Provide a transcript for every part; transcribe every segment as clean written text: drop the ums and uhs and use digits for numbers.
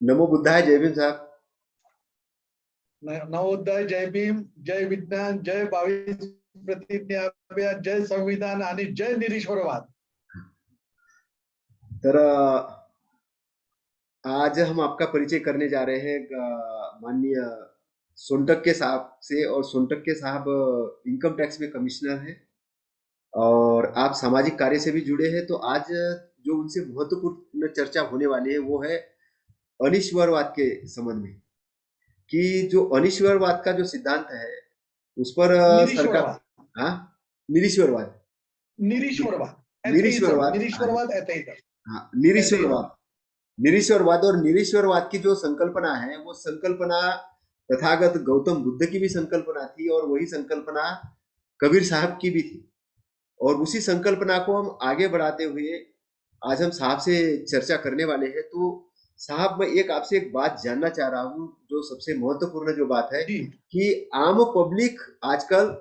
नमो बुद्धाय, जय भीम साहब। नवोदय, जय भीम, जय विज्ञान, जय 22 प्रतिज्ञा, जय संविधान आणि जय निरीश्वरवाद। तर आज हम आपका परिचय करने जा रहे हैं माननीय सोनटक्के साहब से। और सोनटक्के साहब इनकम टैक्स में कमिश्नर हैं और आप सामाजिक कार्य से भी जुड़े हैं। तो आज जो उनसे महत्वपूर्ण चर्चा होने वाली है वो है अनिश्वरवाद के संबंध में, कि जो अनिश्वरवाद का जो सिद्धांत है उस पर सरकार। निरीश्वरवाद, हाँ, निरीश्वरवाद। निरीश्वरवाद, एथेइज्म, निरीश्वरवाद, निरीश्वरवाद, एथेइज्म, हाँ, एथेइज्म। निरीश्वरवाद। निरीश्वरवाद और निरीश्वरवाद की जो संकल्पना है वो संकल्पना तथागत गौतम बुद्ध की भी संकल्पना थी और वही संकल्पना कबीर साहब की भी थी। और उसी संकल्पना को हम आगे बढ़ाते हुए आज हम साहब से चर्चा करने वाले हैं। तो साहब, मैं आपसे एक बात जानना चाह रहा हूँ, जो सबसे महत्वपूर्ण जो बात है जी, कि आम पब्लिक आजकल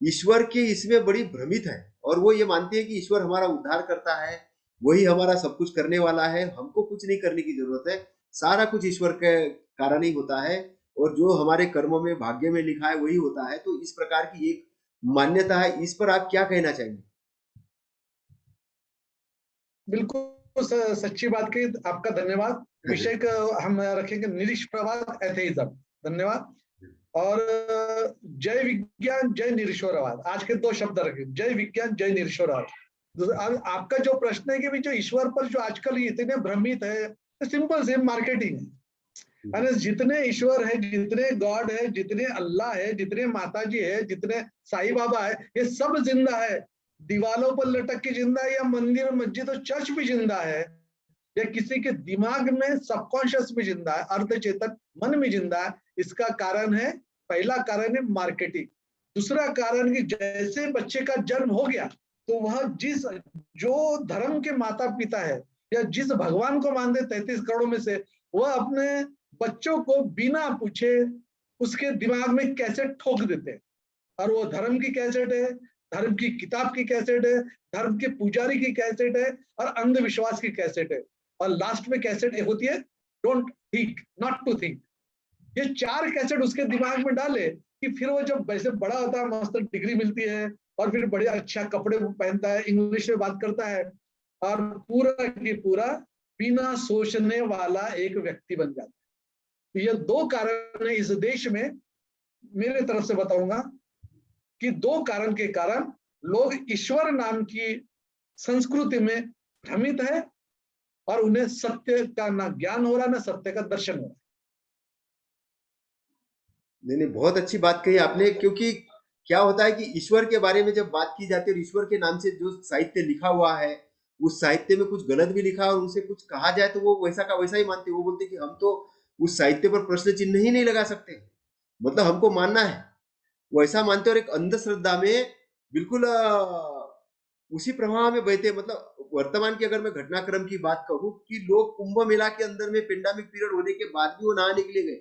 ईश्वर की इसमें बड़ी भ्रमित है और वो ये मानती है कि ईश्वर हमारा उद्धार करता है, वही हमारा सब कुछ करने वाला है, हमको कुछ नहीं करने की जरूरत है, सारा कुछ ईश्वर के कारण ही होता है और जो हमारे कर्मों में भाग्य में लिखा है वही होता है। तो इस प्रकार की एक मान्यता है, इस पर आप क्या कहना चाहेंगे? बिल्कुल सच्ची बात की। आपका धन्यवाद। विषय का हम रखेंगे निरीश्वरवाद, एथेइज्म। धन्यवाद। और जय विज्ञान, जय निरीश्वरवाद, आज के दो शब्द रखे, जय विज्ञान, जय निरीश्वरवाद। अब आपका जो प्रश्न है कि भी जो ईश्वर पर जो आजकल इतने भ्रमित है, तो सिंपल से मार्केटिंग है। यानी जितने ईश्वर है, जितने गॉड है, जितने अल्लाह है, जितने माता जी है, जितने साईं बाबा है, ये सब जिंदा है। दीवालों पर लटक के जिंदा है, या मंदिर मस्जिद और चर्च भी जिंदा है, या किसी के दिमाग में सबकॉन्शियस में जिंदा है, अर्धचेतन मन में जिंदा है। इसका कारण है, पहला कारण है मार्केटिंग। दूसरा कारण कि जैसे बच्चे का जन्म हो गया तो वह जिस जो धर्म के माता पिता है या जिस भगवान को मानते 33 करोड़ में से, वह अपने बच्चों को बिना पूछे उसके दिमाग में कैसेट ठोक देते हैं। और वो धर्म की कैसेट है, धर्म की किताब की कैसेट है, धर्म के पुजारी की कैसेट है और अंधविश्वास की कैसेट है। और लास्ट में कैसेट होती है don't think, not to think. ये चार कैसेट उसके दिमाग में डाले कि फिर वो जब वैसे बड़ा होता है, मस्त डिग्री मिलती है और फिर बढ़िया अच्छा कपड़े पहनता है, इंग्लिश में बात करता है और पूरा की पूरा बिना सोचने वाला एक व्यक्ति बन जाता है। ये दो कारण है इस देश में, मेरे तरफ से बताऊंगा कि दो कारण के कारण लोग ईश्वर नाम की संस्कृति में भ्रमित है और उन्हें सत्य का ना ज्ञान हो रहा ना सत्य का दर्शन हो रहा। नहीं नहीं, बहुत अच्छी बात कही आपने। क्योंकि क्या होता है कि ईश्वर के बारे में जब बात की जाती है और ईश्वर के नाम से जो साहित्य लिखा हुआ है, उस साहित्य में कुछ गलत भी लिखा है और उनसे कुछ कहा जाए तो वो वैसा का वैसा ही मानते हैं। वो बोलते हैं कि हम तो उस साहित्य पर प्रश्न चिन्ह ही नहीं लगा सकते, मतलब हमको मानना है, वो ऐसा मानते हैं। और एक अंधश्रद्धा में बिल्कुल उसी प्रवाह में बहते हैं। मतलब वर्तमान की अगर मैं घटनाक्रम की बात कहूँ कि लोग कुंभ मेला के अंदर में पेंडेमिक पीरियड होने के बाद भी वो नहाने के लिए गए,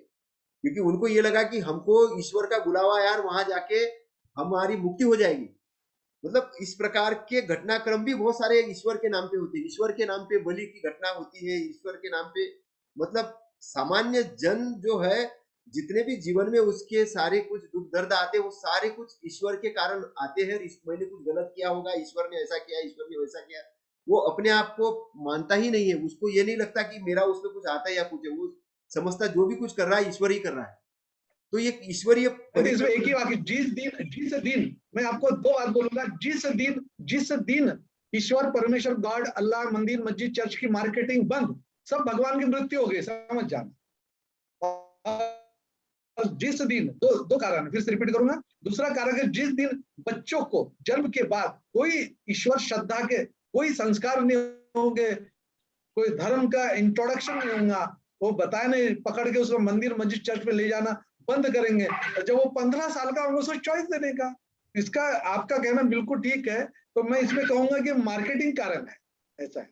क्योंकि उनको ये लगा कि हमको ईश्वर का बुलावा यार, वहां जाके हमारी मुक्ति हो जाएगी। मतलब इस प्रकार के घटनाक्रम भी बहुत सारे ईश्वर के नाम पे होते हैं। ईश्वर के नाम पे बलि की घटना होती है, ईश्वर के नाम पे, मतलब सामान्य जन जो है, जितने भी जीवन में उसके सारे कुछ दुख दर्द आते हैं वो सारे कुछ ईश्वर के कारण आते हैं। मैंने कुछ गलत किया होगा, ईश्वर ने ऐसा किया, ईश्वर ने वैसा किया, वो अपने आप को मानता ही नहीं है। उसको ये नहीं लगता कि मेरा उसमें कुछ आता है या कुछ है। वो समझता जो भी कुछ कर रहा है ईश्वर ही कर रहा है। तो ये ईश्वरीय इसमें एक ही वाक्य, जिस दिन मैं आपको दो बात बोलूंगा, जिस दिन ईश्वर परमेश्वर गॉड अल्लाह मंदिर मस्जिद चर्च की मार्केटिंग बंद, सब भगवान की मृत्यु हो गई, समझ जाना। और जिस दिन दो कारण फिर से रिपीट करूंगा। दूसरा कारण है जिस दिन बच्चों को जन्म के बाद कोई ईश्वर श्रद्धा के कोई संस्कार नहीं होंगे, कोई धर्म का इंट्रोडक्शन नहीं होगा, वो बताए नहीं, पकड़ के उसको मंदिर मस्जिद चर्च में ले जाना बंद करेंगे। और जब वो 15 साल का होगा उसको चॉइस देने का। इसका आपका कहना बिल्कुल ठीक है। तो मैं इसमें कहूंगा कि मार्केटिंग कारण है, ऐसा है।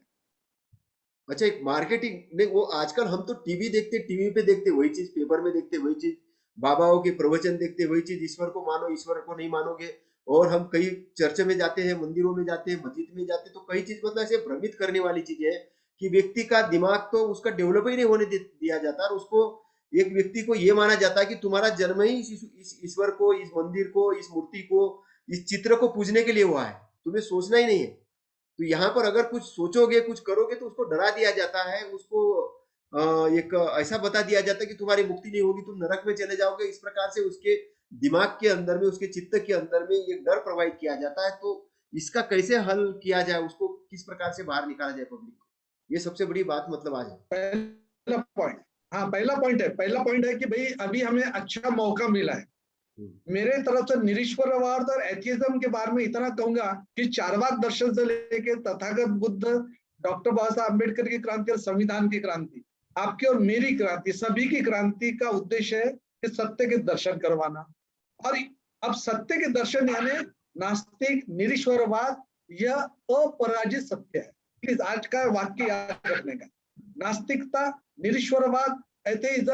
अच्छा, एक मार्केटिंग नहीं, वो आजकल हम तो टीवी देखते, टीवी पे देखते वही चीज, पेपर में देखते वही चीज, बाबाओं के प्रवचन देखते वही चीज, ईश्वर को मानो ईश्वर को नहीं मानोगे। और हम कई चर्च में जाते हैं, मंदिरों में जाते हैं, मस्जिद में जाते हैं, तो कई चीज मतलब ऐसे भ्रमित करने वाली चीज है कि व्यक्ति का दिमाग तो उसका डेवलप ही नहीं होने दिया जाता, और उसको एक व्यक्ति को ये माना जाता है कि तुम्हारा जन्म ही इस ईश्वर को, इस मंदिर को, इस मूर्ति को, इस चित्र को पूजने के लिए हुआ है, तुम्हें सोचना ही नहीं है। तो यहाँ पर अगर कुछ सोचोगे, कुछ करोगे, तो उसको डरा दिया जाता है, उसको एक ऐसा बता दिया जाता है कि तुम्हारी मुक्ति नहीं होगी, तुम नरक में चले जाओगे। इस प्रकार से उसके दिमाग के अंदर में, उसके चित्त के अंदर में एक डर प्रवाहित किया जाता है। तो इसका कैसे हल किया जाए, उसको किस प्रकार से बाहर निकाला जाए पब्लिक को, ये सबसे बड़ी बात मतलब आज है। पहला पॉइंट, हाँ पहला पॉइंट है कि भाई अभी हमें अच्छा मौका मिला है। मेरे तरफ से निरीश्वरवाद और एथियज्म के बारे में इतना कहूंगा कि चारवाक दर्शन से लेके तथागत बुद्ध, डॉक्टर बाबा साहब अम्बेडकर की क्रांति और संविधान की क्रांति, आपकी और मेरी क्रांति, सभी की क्रांति का उद्देश्य है कि सत्य के दर्शन करवाना। और अब सत्य के दर्शन यानी नास्तिक, निरीश्वरवाद, यह अपराजित सत्य है। प्लीज आज का वाक्य याद रखने का, नास्तिकता, निरीश्वरवाद, एथेइज्म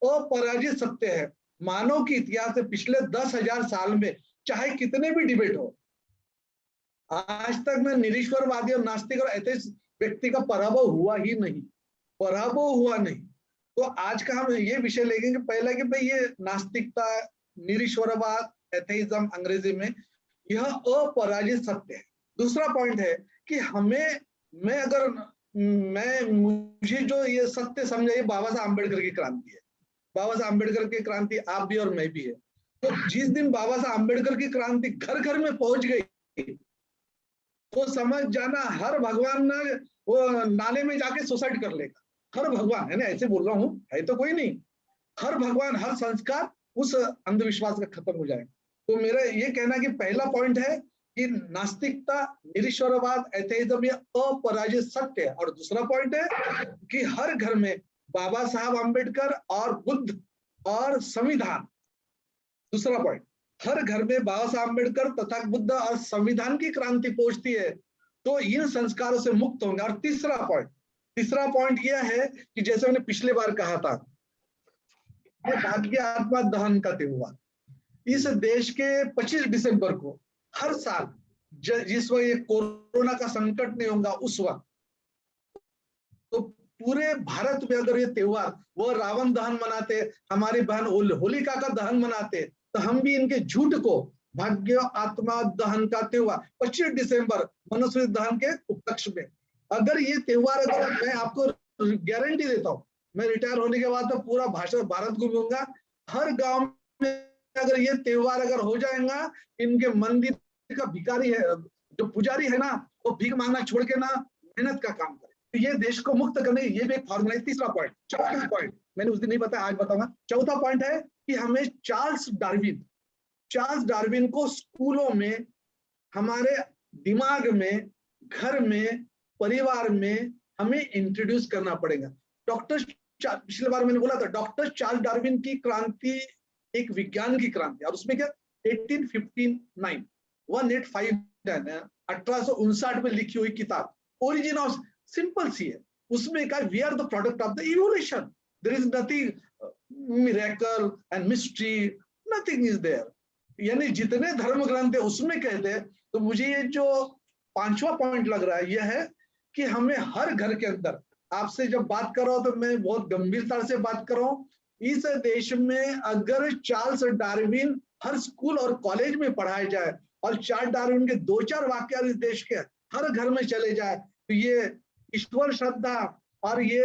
अपराजित सत्य है। मानव के इतिहास से पिछले 10,000 साल में चाहे कितने भी डिबेट हो, आज तक में निरीश्वरवादी और नास्तिक और एथेइस्ट व्यक्ति का पराभव हुआ ही नहीं, पराभव हुआ नहीं। तो आज का हम ये विषय लेंगे पहला कि भाई ये नास्तिकता, निरीश्वरवाद, एथेइज्म अंग्रेजी में, यह अपराजित सत्य है। दूसरा पॉइंट है कि हमें, मुझे जो ये सत्य समझा, ये बाबा साहब अम्बेडकर की क्रांति है। बाबा साहब अम्बेडकर की क्रांति आप भी और मैं भी है। तो जिस दिन बाबा साहब अम्बेडकर की क्रांति घर घर में पहुंच गई, तो समझ जाना हर भगवान ना वो नाले में जाके सुसाइड कर लेगा। हर भगवान है ना, ऐसे बोल रहा हूं, है तो कोई नहीं, हर भगवान, हर संस्कार उस अंधविश्वास का खत्म हो जाएगा। तो मेरा ये कहना कि पहला पॉइंट है कि नास्तिकता, निरीश्वरवाद, एथेइज्म ये अपराजित सत्य है। और दूसरा पॉइंट है कि हर घर में बाबा साहब अम्बेडकर और बुद्ध और संविधान, दूसरा पॉइंट, हर घर में बाबा साहब अम्बेडकर तथा बुद्ध और संविधान की क्रांति पहुंचती है, तो इन संस्कारों से मुक्त होंगे। और तीसरा पॉइंट यह है कि जैसे मैंने पिछले बार कहा था, भाग्य आत्मा दहन का त्योहार इस देश के 25 दिसंबर को हर साल, जिस वक्त ये कोरोना का संकट नहीं होगा उस वक्त, तो पूरे भारत में अगर ये त्योहार, वो रावण दहन मनाते, हमारी बहन होलिका का दहन मनाते, तो हम भी इनके झूठ को भाग्य आत्मा दहन का त्योहार 25 दिसंबर मनुस्मृति दहन के उपलक्ष्य में, अगर ये त्योहार, अगर मैं आपको गारंटी देता हूँ, मैं रिटायर होने के बाद तो पूरा भारत घूमूंगा, हर गांव में अगर ये त्योहार अगर हो जाएगा, इनके मंदिर का भिखारी है, जो पुजारी है ना, वो भीख मांगना छोड़ के ना मेहनत का काम करे। तो ये देश को मुक्त करने ये भी एक फॉर्मूला है। तीसरा पॉइंट, चौथा पॉइंट मैंने उस दिन नहीं बताया, आज बताऊंगा। चौथा पॉइंट है कि हमें चार्ल्स डार्विन को स्कूलों में, हमारे दिमाग में, घर में, परिवार में हमें इंट्रोड्यूस करना पड़ेगा। पिछले बार मैंने बोला था, डॉक्टर चार्ल्स डार्विन की क्रांति एक विज्ञान की क्रांति, और उसमें क्या 1859 1859 में लिखी हुई किताब ओरिजिन ऑफ, सिंपल सी है, उसमें कहा we are the product of the evolution, there is nothing miracle and mystery, nothing is there. यानी जितने धर्म ग्रंथ है उसमें कहते हैं। तो मुझे ये जो पांचवा पॉइंट लग रहा है, यह है कि हमें हर घर के अंदर, आपसे जब बात कर रहा हूं तो मैं बहुत गंभीरता से बात कर रहा हूं, इस देश में अगर चार्ल्स डार्विन हर स्कूल और कॉलेज में पढ़ाया जाए और चार्ल्स डार्विन के 2-4 वाक्य इस देश के हर घर में चले जाए, तो ये ईश्वर श्रद्धा और ये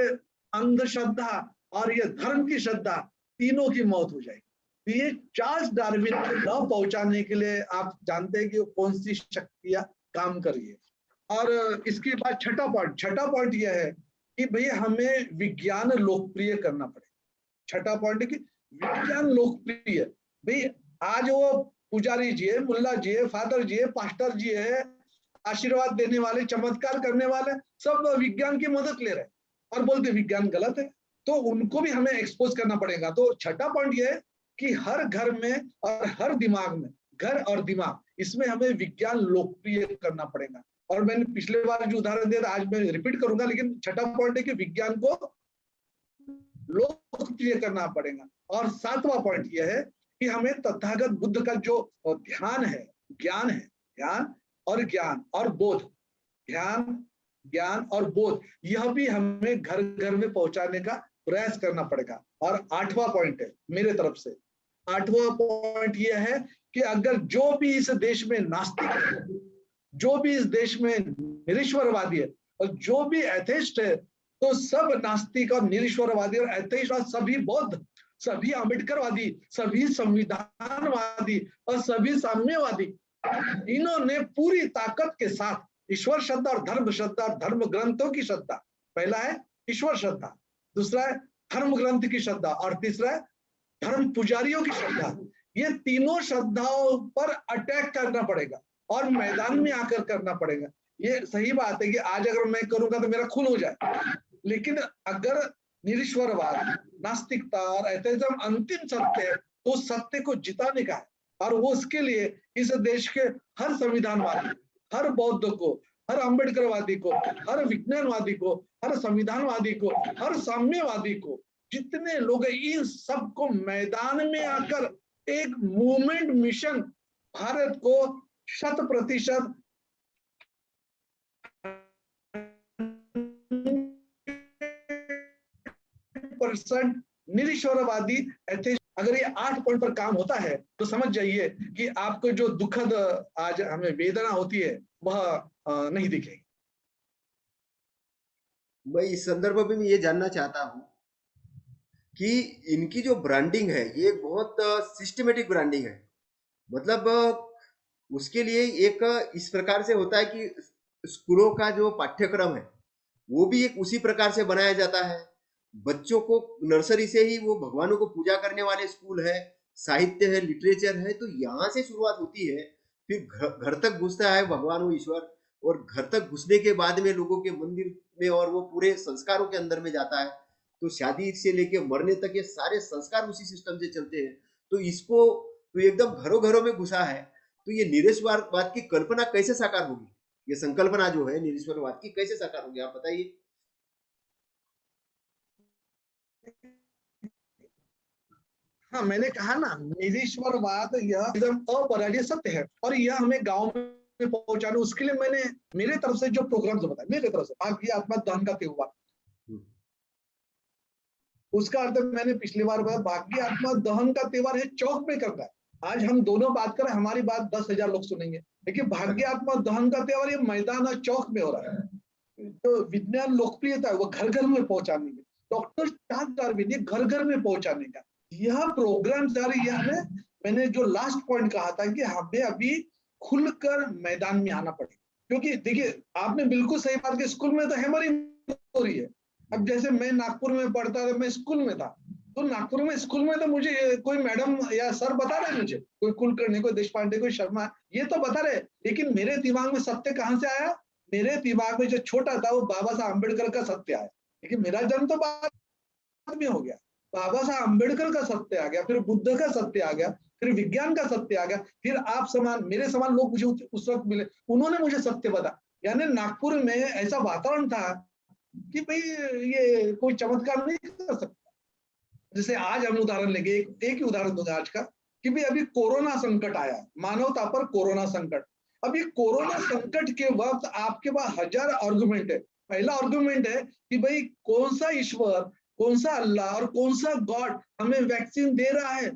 अंधश्रद्धा और ये धर्म की श्रद्धा तीनों की मौत हो जाएगी। तो ये चार्ल्स डार्विन को न पहुंचाने के लिए आप जानते हैं कि वो कौन सी शक्तियां काम कर रही है। और इसके बाद छठा पॉइंट यह है कि भैया हमें विज्ञान लोकप्रिय करना पड़ेगा। छठा पॉइंट है कि विज्ञान लोकप्रिय, भाई आज वो पुजारी जी है, मुल्ला जी है, फादर जी है, पास्टर जी है, आशीर्वाद देने वाले, चमत्कार करने वाले, सब विज्ञान की मदद ले रहे हैं और बोलते विज्ञान गलत है, तो उनको भी हमें एक्सपोज करना पड़ेगा। तो छठा पॉइंट यह है कि हर घर में और हर दिमाग में, घर और दिमाग, इसमें हमें विज्ञान लोकप्रिय करना पड़ेगा। और मैंने पिछले बार जो उदाहरण दिया था, आज मैं रिपीट करूंगा, लेकिन छठा पॉइंट है कि विज्ञान को लोकप्रिय करना पड़ेगा। और सातवां पॉइंट यह है कि हमें तथागत बुद्ध का जो ध्यान है, ज्ञान और बोध, ध्यान, ज्ञान और बोध, यह भी हमें घर घर में पहुंचाने का प्रयास करना पड़ेगा। और 8वां पॉइंट है मेरे तरफ से, 8वां पॉइंट यह है कि अगर जो भी इस देश में नास्तिक है, जो भी इस देश में निरीश्वरवादी है और जो भी एथेइस्ट है, तो सब नास्तिक और निरीश्वरवादी और एथेइस्ट और सभी बौद्ध, सभी अम्बेडकरवादी, सभी संविधानवादी और सभी साम्यवादी, इन्होंने पूरी ताकत के साथ ईश्वर श्रद्धा और धर्म ग्रंथों की श्रद्धा, पहला है ईश्वर श्रद्धा, दूसरा है धर्म ग्रंथ की श्रद्धा और तीसरा है धर्म पुजारियों की श्रद्धा। ये तीनों श्रद्धाओं पर अटैक करना पड़ेगा और मैदान में आकर करना पड़ेगा। ये सही बात है कि आज अगर मैं करूंगा तो मेरा खून हो जाए, लेकिन अगर निरीश्वरवाद, नास्तिकता और एथेइज्म अंतिम सत्य है तो उस सत्य को जिताने का है। और वो उसके लिए इस देश के हर संविधानवादी, हर बौद्ध को, हर अम्बेडकरवादी को, हर विज्ञानवादी को, हर संविधानवादी को, हर साम्यवादी को, जितने लोग हैं, इन सबको मैदान में आकर एक मूवमेंट मिशन भारत को 100% निरीश्वरवादी एथेइस्ट, अगर ये 8 पॉइंट पर काम होता है तो समझ जाइए कि आपको जो दुखद आज हमें वेदना होती है वह नहीं दिखेगी। मैं इस संदर्भ में ये जानना चाहता हूँ कि इनकी जो ब्रांडिंग है ये बहुत सिस्टमेटिक ब्रांडिंग है। मतलब उसके लिए एक इस प्रकार से होता है कि स्कूलों का जो पाठ्यक्रम है वो भी एक उसी प्रकार से बनाया जाता है। बच्चों को नर्सरी से ही वो भगवानों को पूजा करने वाले स्कूल है, साहित्य है, लिटरेचर है, तो यहाँ से शुरुआत होती है। फिर घर तक घुसता है भगवान वो ईश्वर, और घर तक घुसने के बाद में लोगों के मंदिर में और वो पूरे संस्कारों के अंदर में जाता है। तो शादी से लेके मरने तक ये सारे संस्कार उसी सिस्टम से चलते हैं। तो इसको तो एकदम घरों घरों में घुसा है। तो ये निरीश्वरवाद की कल्पना कैसे साकार होगी? ये संकल्पना जो है निरीश्वरवाद की कैसे साकार होगी, आप बताइए। हाँ, मैंने कहा ना, निरीश्वरवाद यह एकदम अपरिहार्य सत्य है और यह हमें गांव में पहुंचाना, उसके लिए मैंने मेरे तरफ से जो प्रोग्राम बताया, मेरे तरफ से भाग्य आत्मा दहन का त्योहार, उसका अर्थ मैंने पिछली बार बताया, भाग्य आत्मा दहन का त्योहार है चौक में करता है। आज हम दोनों बात करें, हमारी बात 10,000 लोग सुनेंगे, लेकिन भाग्य आत्मा दहन का त्योहार ये मैदान और चौक में हो रहा है। तो विज्ञान लोकप्रियता है वो घर घर में पहुंचाने की, डॉक्टर चार्ल्स डार्विन ये घर घर में पहुंचाने का यह प्रोग्राम जारी है। हमें, मैंने जो लास्ट पॉइंट कहा था कि हमें अभी खुलकर मैदान में आना पड़ेगा, क्योंकि देखिए आपने बिल्कुल सही बात की, स्कूल में तो हैमरिंग हो रही है। अब जैसे मैं नागपुर में पढ़ता था, मैं स्कूल में था, तो नागपुर में स्कूल में तो मुझे कोई मैडम या सर बता रहे, मुझे कोई कुलकर्णी, कोई देश पांडे, कोई शर्मा, ये तो बता रहे, लेकिन मेरे दिमाग में सत्य कहाँ से आया? मेरे दिमाग में जो छोटा था वो बाबा साहब अम्बेडकर का सत्य आया, लेकिन मेरा जन्म तो बाद में हो गया। बाबा साहब अम्बेडकर का सत्य आ गया, फिर बुद्ध का सत्य आ गया, फिर विज्ञान का सत्य आ गया, फिर आप समान, मेरे समान लोग मुझे उस वक्त मिले, उन्होंने मुझे सत्य बताया। यानी नागपुर में ऐसा वातावरण था कि भाई ये कोई चमत्कार नहीं कर सकता। जैसे आज हम उदाहरण लेंगे, एक ही उदाहरण दूंगा आज का, कि भाई अभी कोरोना संकट आया, मानवता पर कोरोना संकट। अब ये कोरोना संकट के वक्त आपके पास 1000 आर्गुमेंट है। पहला आर्गुमेंट है कि भाई कौन सा ईश्वर, कौन सा अल्लाह और कौन सा गॉड हमें वैक्सीन दे रहा है,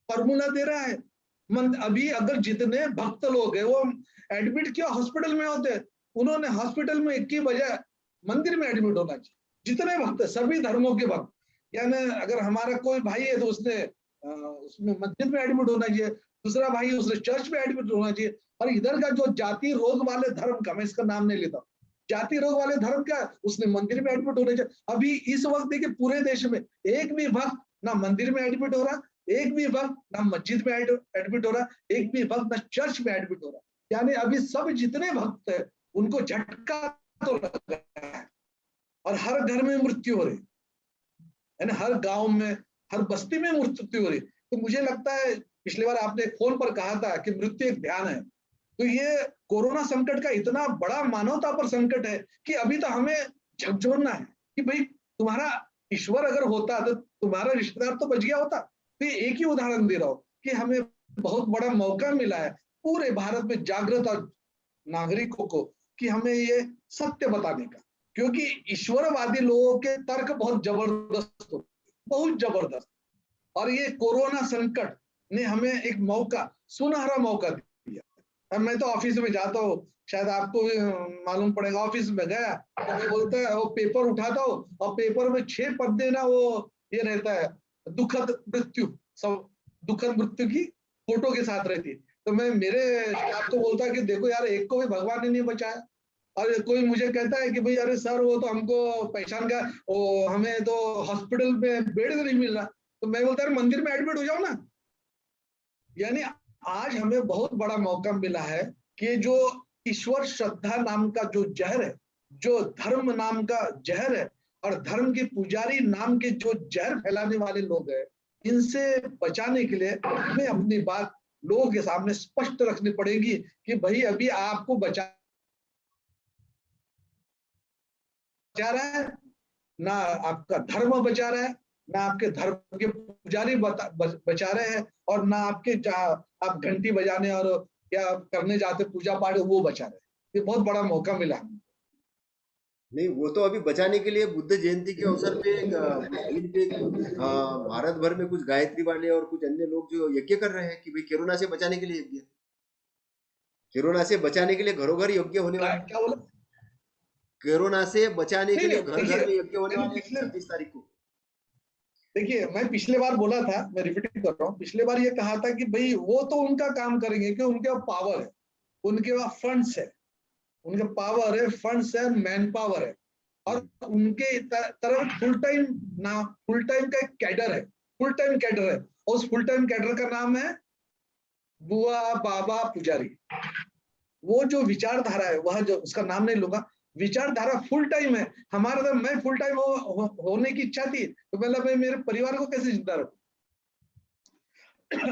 फॉर्मूला दे रहा है। अभी अगर जितने भक्त लोग हैं वो एडमिट क्यों हॉस्पिटल में होते हैं, उन्होंने हॉस्पिटल में की बजाय मंदिर में एडमिट होना चाहिए। जितने भक्त है, सभी धर्मों के भक्त, यानी अगर हमारा कोई भाई है तो उसने उसमें मस्जिद में एडमिट होना चाहिए, दूसरा भाई उसने चर्च में एडमिट होना चाहिए। और इधर का जो जाति रोग वाले धर्म का, मैं इसका नाम नहीं लेता, जाति रोग वाले धर्म का, उसने मंदिर में एडमिट होना चाहिए। अभी इस वक्त देखिए पूरे देश में एक भी भक्त ना मंदिर में एडमिट हो रहा, एक भी भक्त ना मस्जिद में एडमिट हो रहा, एक भी भक्त ना चर्च में एडमिट हो रहा। यानी अभी सब जितने भक्त है उनको झटका तो लगा है और हर घर में मृत्यु हो रही है, हर गांव में, हर बस्ती में मृत्यु हो रही। तो मुझे लगता है, पिछली बार आपने फोन पर कहा था कि मृत्यु एक ध्यान है, तो ये कोरोना संकट का इतना बड़ा मानवता पर संकट है कि अभी तो हमें झकझोरना है कि भाई तुम्हारा ईश्वर अगर होता तो तुम्हारा रिश्तेदार तो बच गया होता। तो एक ही उदाहरण दे रहा हूं कि हमें बहुत बड़ा मौका मिला है पूरे भारत में जागृत और नागरिकों को कि हमें ये सत्य बताने का, क्योंकि ईश्वरवादी लोगों के तर्क बहुत जबरदस्त होते, बहुत जबरदस्त। और ये कोरोना संकट ने हमें एक मौका, सुनहरा मौका दिया। अब मैं तो ऑफिस में जाता हूँ, शायद आपको भी मालूम पड़ेगा, ऑफिस में गया तो बोलता है, वो पेपर उठाता हूँ और पेपर में 6 पन्ने ना वो ये रहता है, दुखद मृत्यु, सब दुखद मृत्यु की फोटो के साथ रहती है। तो मैं मेरे स्टाफ को बोलता है कि देखो यार, एक को भी भगवान ने नहीं बचाया। और कोई मुझे कहता है कि भाई अरे सर वो तो हमको पहचान का, वो हमें तो हॉस्पिटल में बेड नहीं मिल रहा। तो मैं बोलता है मंदिर में एडमिट हो जाओ ना। यानी आज हमें बहुत बड़ा मौका मिला है कि जो ईश्वर श्रद्धा नाम का जो जहर है, जो धर्म नाम का जहर है, और धर्म के पुजारी नाम के जो जहर फैलाने वाले लोग हैं, इनसे बचाने के लिए हमें अपनी बात लोगों के सामने स्पष्ट रखनी पड़ेगी कि भाई अभी आपको बचा रहा है, ना आपका धर्म बचा रहा है, ना आपके धर्म के पुजारी बचा रहे हैं, और ना आपके आप घंटी बजाने और क्या करने जाते पूजा पाठ वो बचा रहे हैं। ये बहुत बड़ा मौका मिला। नहीं, वो तो अभी बचाने के लिए बुद्ध जयंती के अवसर पे दिन पे भारत भर में कुछ गायत्री वाले और कुछ अन्य लोग जो यज्ञ कर रहे हैं कि भाई कोरोना से बचाने के लिए यज्ञ, कोरोना से बचाने के लिए घरों घर यज्ञ होने वाले, क्या बोला? कोरोना से बचाने नहीं के लिए नहीं, घर घर देखिए में यज्ञ होने मैंने वाले पिछले 26 तारीख को। देखिए मैं पिछले बार बोला था, मैं रिपीट कर रहा हूँ, पिछले बार ये कहा था कि भाई वो तो उनका काम करेंगे कि उनके पास पावर है, उनके पास फंड्स है, उनके पावर है, फंड्स है, मैन पावर है, और उनके तरफ फुल टाइम ना, फुल टाइम का एक कैडर है, फुल टाइम कैडर है। और उस फुल टाइम कैडर का नाम है बुआ बाबा पुजारी। वो जो विचारधारा है, वह जो उसका नाम नहीं लूंगा, विचारधारा फुल टाइम है। हमारा तो मैं फुल टाइम होने की इच्छा थी, तो मतलब मैं मेरे परिवार को कैसे जिंदा रखूं,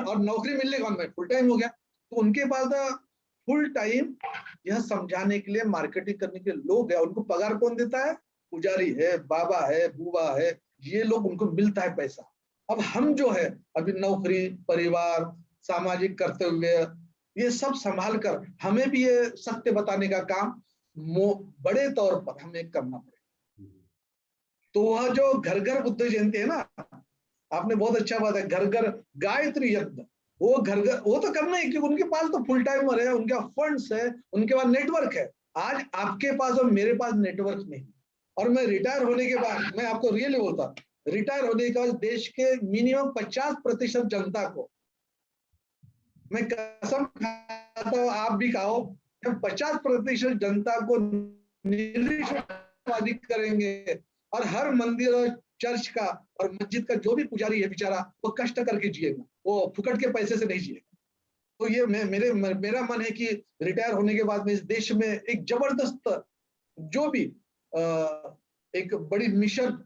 और नौकरी मिलने के बाद मैं फुल टाइम हो गया। तो उनके पास फुल टाइम यह समझाने के लिए, मार्केटिंग करने के लिए लोग है। उनको पगार कौन देता है? पुजारी है, बाबा है, बुआ है, ये लोग, उनको मिलता है पैसा। अब हम जो है अभी नौकरी, परिवार, सामाजिक कर्तव्य, ये सब संभाल कर हमें भी ये सत्य बताने का काम बड़े तौर पर हमें करना पड़ेगा। तो वह जो घर घर बुद्ध जयंती है ना, आपने बहुत अच्छा बात है, घर घर गायत्री यज्ञ, वो घर घर वो तो करना है, क्योंकि उनके पास तो फुल टाइमर है, उनका फंड्स है, उनके पास नेटवर्क है। आज आपके पास और मेरे पास नेटवर्क नहीं। और मैं रिटायर होने के बाद, मैं आपको रियली बोलता, रिटायर होने के बाद देश के मिनिमम 50% जनता को मैं कसम खाता हूँ, आप भी खाओ, 50% जनता को निरीश्वरवादी करेंगे। और हर मंदिर और चर्च का और मस्जिद का जो भी पुजारी है बेचारा, वो कष्ट करके जिएगा, वो फुकट के पैसे से नहीं जिएगा। तो ये मेरा मन है कि रिटायर होने के बाद में इस देश में एक जबरदस्त जो भी एक बड़ी मिशन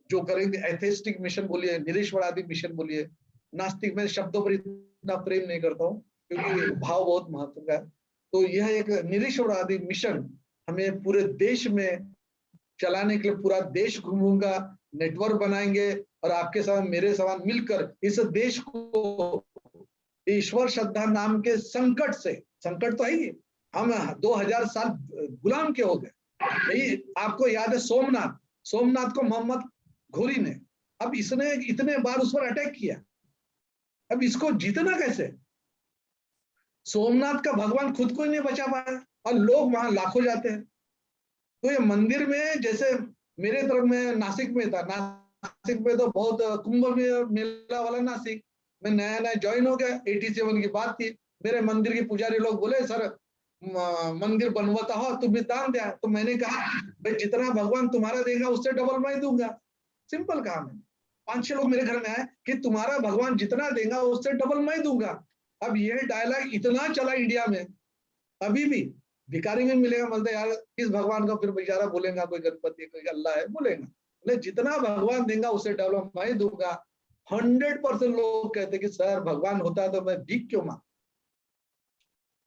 जो करेंगे, एथेस्टिक मिशन बोलिए, निरीश्वरवादी मिशन बोलिए, नास्तिक, मैं शब्दों पर इतना प्रेम नहीं करता हूँ क्योंकि भाव बहुत महत्व का है। तो यह एक निरीश्वरवादी मिशन हमें पूरे देश में चलाने के लिए, पूरा देश घूमूंगा, नेटवर्क बनाएंगे, और आपके साथ मेरे साथ मिलकर इस देश को ईश्वर श्रद्धा नाम के संकट से, संकट तो है ही, हम 2000 साल गुलाम के हो गए। यही आपको याद है, सोमनाथ, सोमनाथ को मोहम्मद घोरी ने, अब इसने इतने बार उस पर अटैक किया, अब इसको जीतना कैसे? सोमनाथ का भगवान खुद को ही नहीं बचा पाया, और लोग वहां लाखों जाते हैं। तो ये मंदिर में, जैसे मेरे तरफ में नासिक में था, नासिक में तो बहुत कुंभ मेला वाला नासिक, मैं नया नया ज्वाइन हो गया, 87 की बात थी। मेरे मंदिर के पुजारी लोग बोले, सर मंदिर बनवाता हो तुम भी दान दिया। तो मैंने कहा भाई जितना भगवान तुम्हारा देगा उससे डबल मैं दूंगा। सिंपल कहा मैंने। 5-6 लोग मेरे घर में आए कि तुम्हारा भगवान जितना देगा उससे डबल मैं दूंगा। अब यह डायलॉग इतना चला इंडिया में, अभी भी भिखारी में मिलेगा, बोलते यार किस भगवान का फिर बेचारा बोलेगा, कोई गणपति कोई अल्लाह है बोलेगा, बोले जितना भगवान देगा उसे डबल मैं दूंगा। 100% लोग कहते कि सर भगवान होता तो मैं भीख क्यों मांग।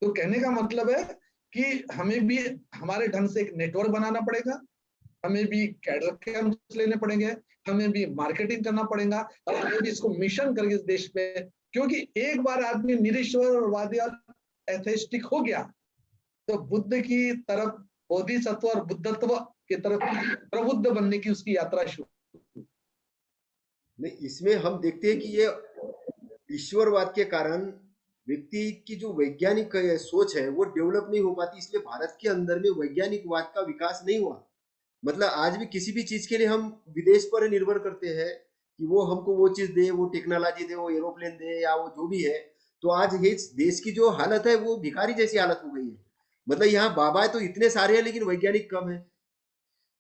तो कहने का मतलब है कि हमें भी हमारे ढंग से एक नेटवर्क बनाना पड़ेगा, हमें भी कैडर कैंप्स लेने पड़ेंगे, हमें भी मार्केटिंग करना पड़ेगा, और हमें भी इसको मिशन करके इस देश में, क्योंकि एक बार आदमी निरीश्वरवादी और एथेस्टिक हो गया तो बुद्ध की तरफ, बोधिसत्व और बुद्धत्व की तरफ प्रबुद्ध बनने की उसकी यात्रा शुरू। नहीं, इसमें हम देखते हैं कि ये ईश्वरवाद के कारण व्यक्ति की जो वैज्ञानिक सोच है वो डेवलप नहीं हो पाती, इसलिए भारत के अंदर में वैज्ञानिकवाद का विकास नहीं हुआ। मतलब आज भी किसी भी चीज के लिए हम विदेश पर निर्भर करते हैं कि वो हमको वो चीज दे, वो टेक्नोलॉजी दे, वो एरोप्लेन दे या वो जो भी है। तो आज ये देश की जो हालत है वो भिखारी जैसी हालत हो गई है। मतलब यहाँ बाबा तो इतने सारे हैं लेकिन वैज्ञानिक कम है।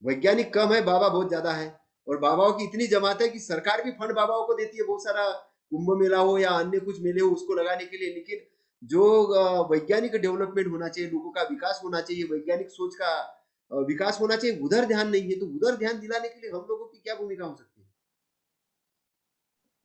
वैज्ञानिक कम है, बाबा बहुत ज्यादा है। और बाबाओं की इतनी जमात है कि सरकार भी फंड बाबाओं को देती है, बहुत सारा कुंभ मेला हो या अन्य कुछ मेले हो उसको लगाने के लिए। लेकिन जो वैज्ञानिक डेवलपमेंट होना चाहिए, लोगों का विकास होना चाहिए, वैज्ञानिक सोच का विकास होना चाहिए, उधर ध्यान नहीं है। तो उधर ध्यान दिलाने के लिए हम लोगों की क्या भूमिका हो सकती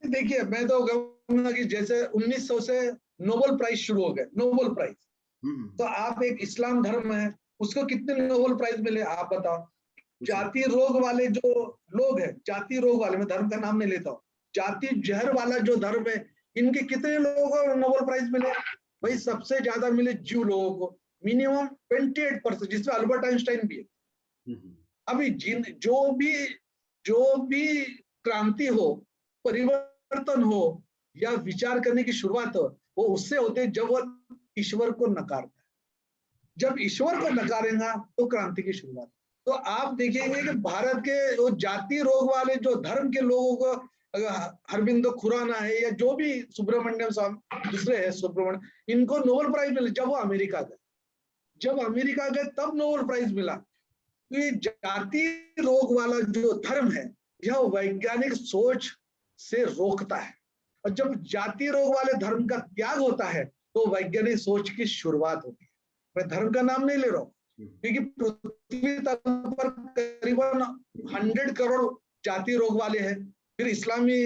देखिए, मैं तो कहूंगा कि जैसे 1900 से नोबेल प्राइज शुरू हो गए, नोबेल प्राइज। है? तो आप एक इस्लाम धर्म है, उसको कितने नोबेल प्राइज मिले आप बताओ। कुछ नहीं। जाति रोग वाले जो लोग हैं, जाति रोग वाले, मैं धर्म का नाम नहीं लेता हूँ, जाति जहर वाला जो धर्म है, इनके कितने लोगों को नोबेल प्राइज मिले? भाई सबसे ज्यादा मिले जीव लोगों को, मिनिमम 28%, जिसमें अल्बर्ट आइंस्टाइन भी है। अभी जिन जो भी क्रांति हो, परिवर्तन हो या विचार करने की शुरुआत हो, वो उससे होते है जब वो ईश्वर को नकारता है। जब ईश्वर को नकारेगा तो क्रांति की शुरुआत। तो आप देखेंगे कि भारत के वो जाति रोग वाले जो धर्म के लोगों को, हरबिंदो खुराना है या जो भी सुब्रमण्यम स्वामी दूसरे है सुब्रमण्यम, इनको नोबेल प्राइज मिले जब वो अमेरिका गए। जब अमेरिका गए तब नोबेल प्राइज मिला। तो ये जाति रोग वाला जो धर्म है, यह वैज्ञानिक सोच से रोकता है। और जब जाति रोग वाले धर्म का त्याग होता है तो वैज्ञानिक सोच की शुरुआत होती है। मैं धर्म का नाम नहीं ले रहा हूँ, क्योंकि पृथ्वी तल पर करीबन 100 करोड़ जाति रोग वाले हैं। फिर इस्लामी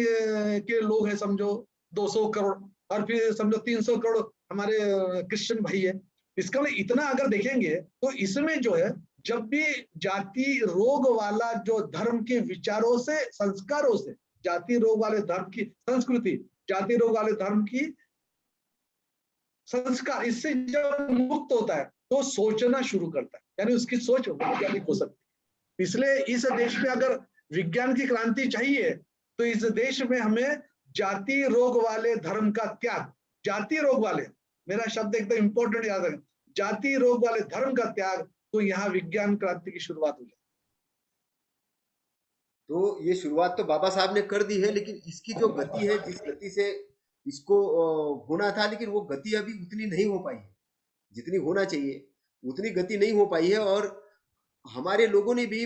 के लोग हैं समझो 200 करोड़, और फिर समझो 300 करोड़ हमारे क्रिश्चियन भाई है। इसका मतलब इतना अगर देखेंगे तो इसमें जो है, जब भी जाति रोग वाला जो धर्म के विचारों से, संस्कारों से, जाति रोग वाले धर्म की संस्कृति, जाति रोग वाले धर्म की संस्कार, इससे जब मुक्त होता है तो सोचना शुरू करता है, यानी उसकी सोच वैज्ञानिक हो सकती है। इसलिए इस देश में अगर विज्ञान की क्रांति चाहिए तो इस देश में हमें जाति रोग वाले धर्म का त्याग, जाति रोग वाले, मेरा शब्द एकदम इंपॉर्टेंट याद रखें, जाति रोग वाले धर्म का त्याग, तो यहाँ विज्ञान क्रांति की शुरुआत हो जाए। तो ये शुरुआत तो बाबा साहब ने कर दी है, लेकिन इसकी जो गति है, जिस गति से इसको होना था, लेकिन वो गति अभी उतनी नहीं हो पाई है जितनी होना चाहिए। उतनी गति नहीं हो पाई है। और हमारे लोगों ने भी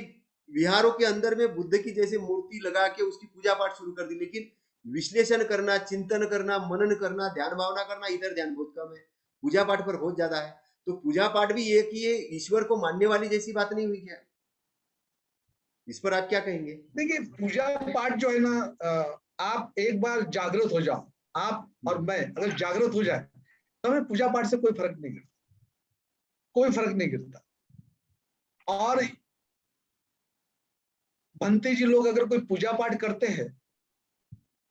विहारों के अंदर में बुद्ध की जैसे मूर्ति लगा के उसकी पूजा पाठ शुरू कर दी, लेकिन विश्लेषण करना, चिंतन करना, मनन करना, ध्यान भावना करना, इधर ध्यान बहुत कम है, पूजा पाठ पर बहुत ज्यादा है। तो पूजा पाठ भी ये कि ये ईश्वर को मानने वाली जैसी बात नहीं हुई क्या? इस पर आप क्या कहेंगे? देखिए, पूजा पाठ जो है ना, आप एक बार जागृत हो जाओ, आप और मैं अगर जागृत हो जाए तो हमें पूजा पाठ से कोई फर्क नहीं गिरता, कोई फर्क नहीं गिरता। और भंते जी लोग अगर कोई पूजा पाठ करते हैं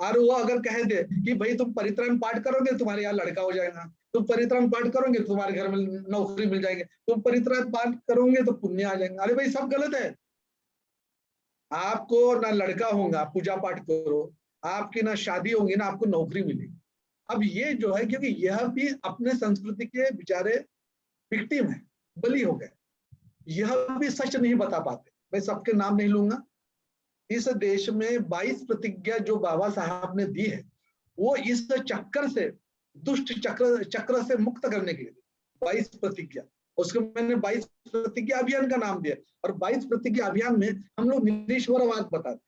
और वो अगर कह दे कि भाई तुम परित्राण पाठ करोगे तुम्हारे यहाँ लड़का हो जाएगा, तुम परित्राण पाठ करोगे तो तुम्हारे घर में नौकरी मिल जाएगी, तुम परित्राण पाठ करोगे तो पुण्य आ जाएंगे, अरे भाई सब गलत है। आपको ना लड़का होगा, पूजा पाठ करो, आपकी ना शादी होगी, ना आपको नौकरी मिलेगी। अब ये जो है, क्योंकि यह भी अपने संस्कृति के बेचारे विक्टिम है, बली हो गए, यह भी सच नहीं बता पाते। मैं सबके नाम नहीं लूंगा। इस देश में 22 प्रतिज्ञा जो बाबा साहब ने दी है, वो इस चक्कर से, दुष्ट चक्र से मुक्त करने के लिए 22 प्रतिज्ञा, उसको मैंने 22 प्रतिज्ञा अभियान का नाम दिया। और 22 प्रतिज्ञा अभियान में हम लोग निरीश्वरवाद बताते,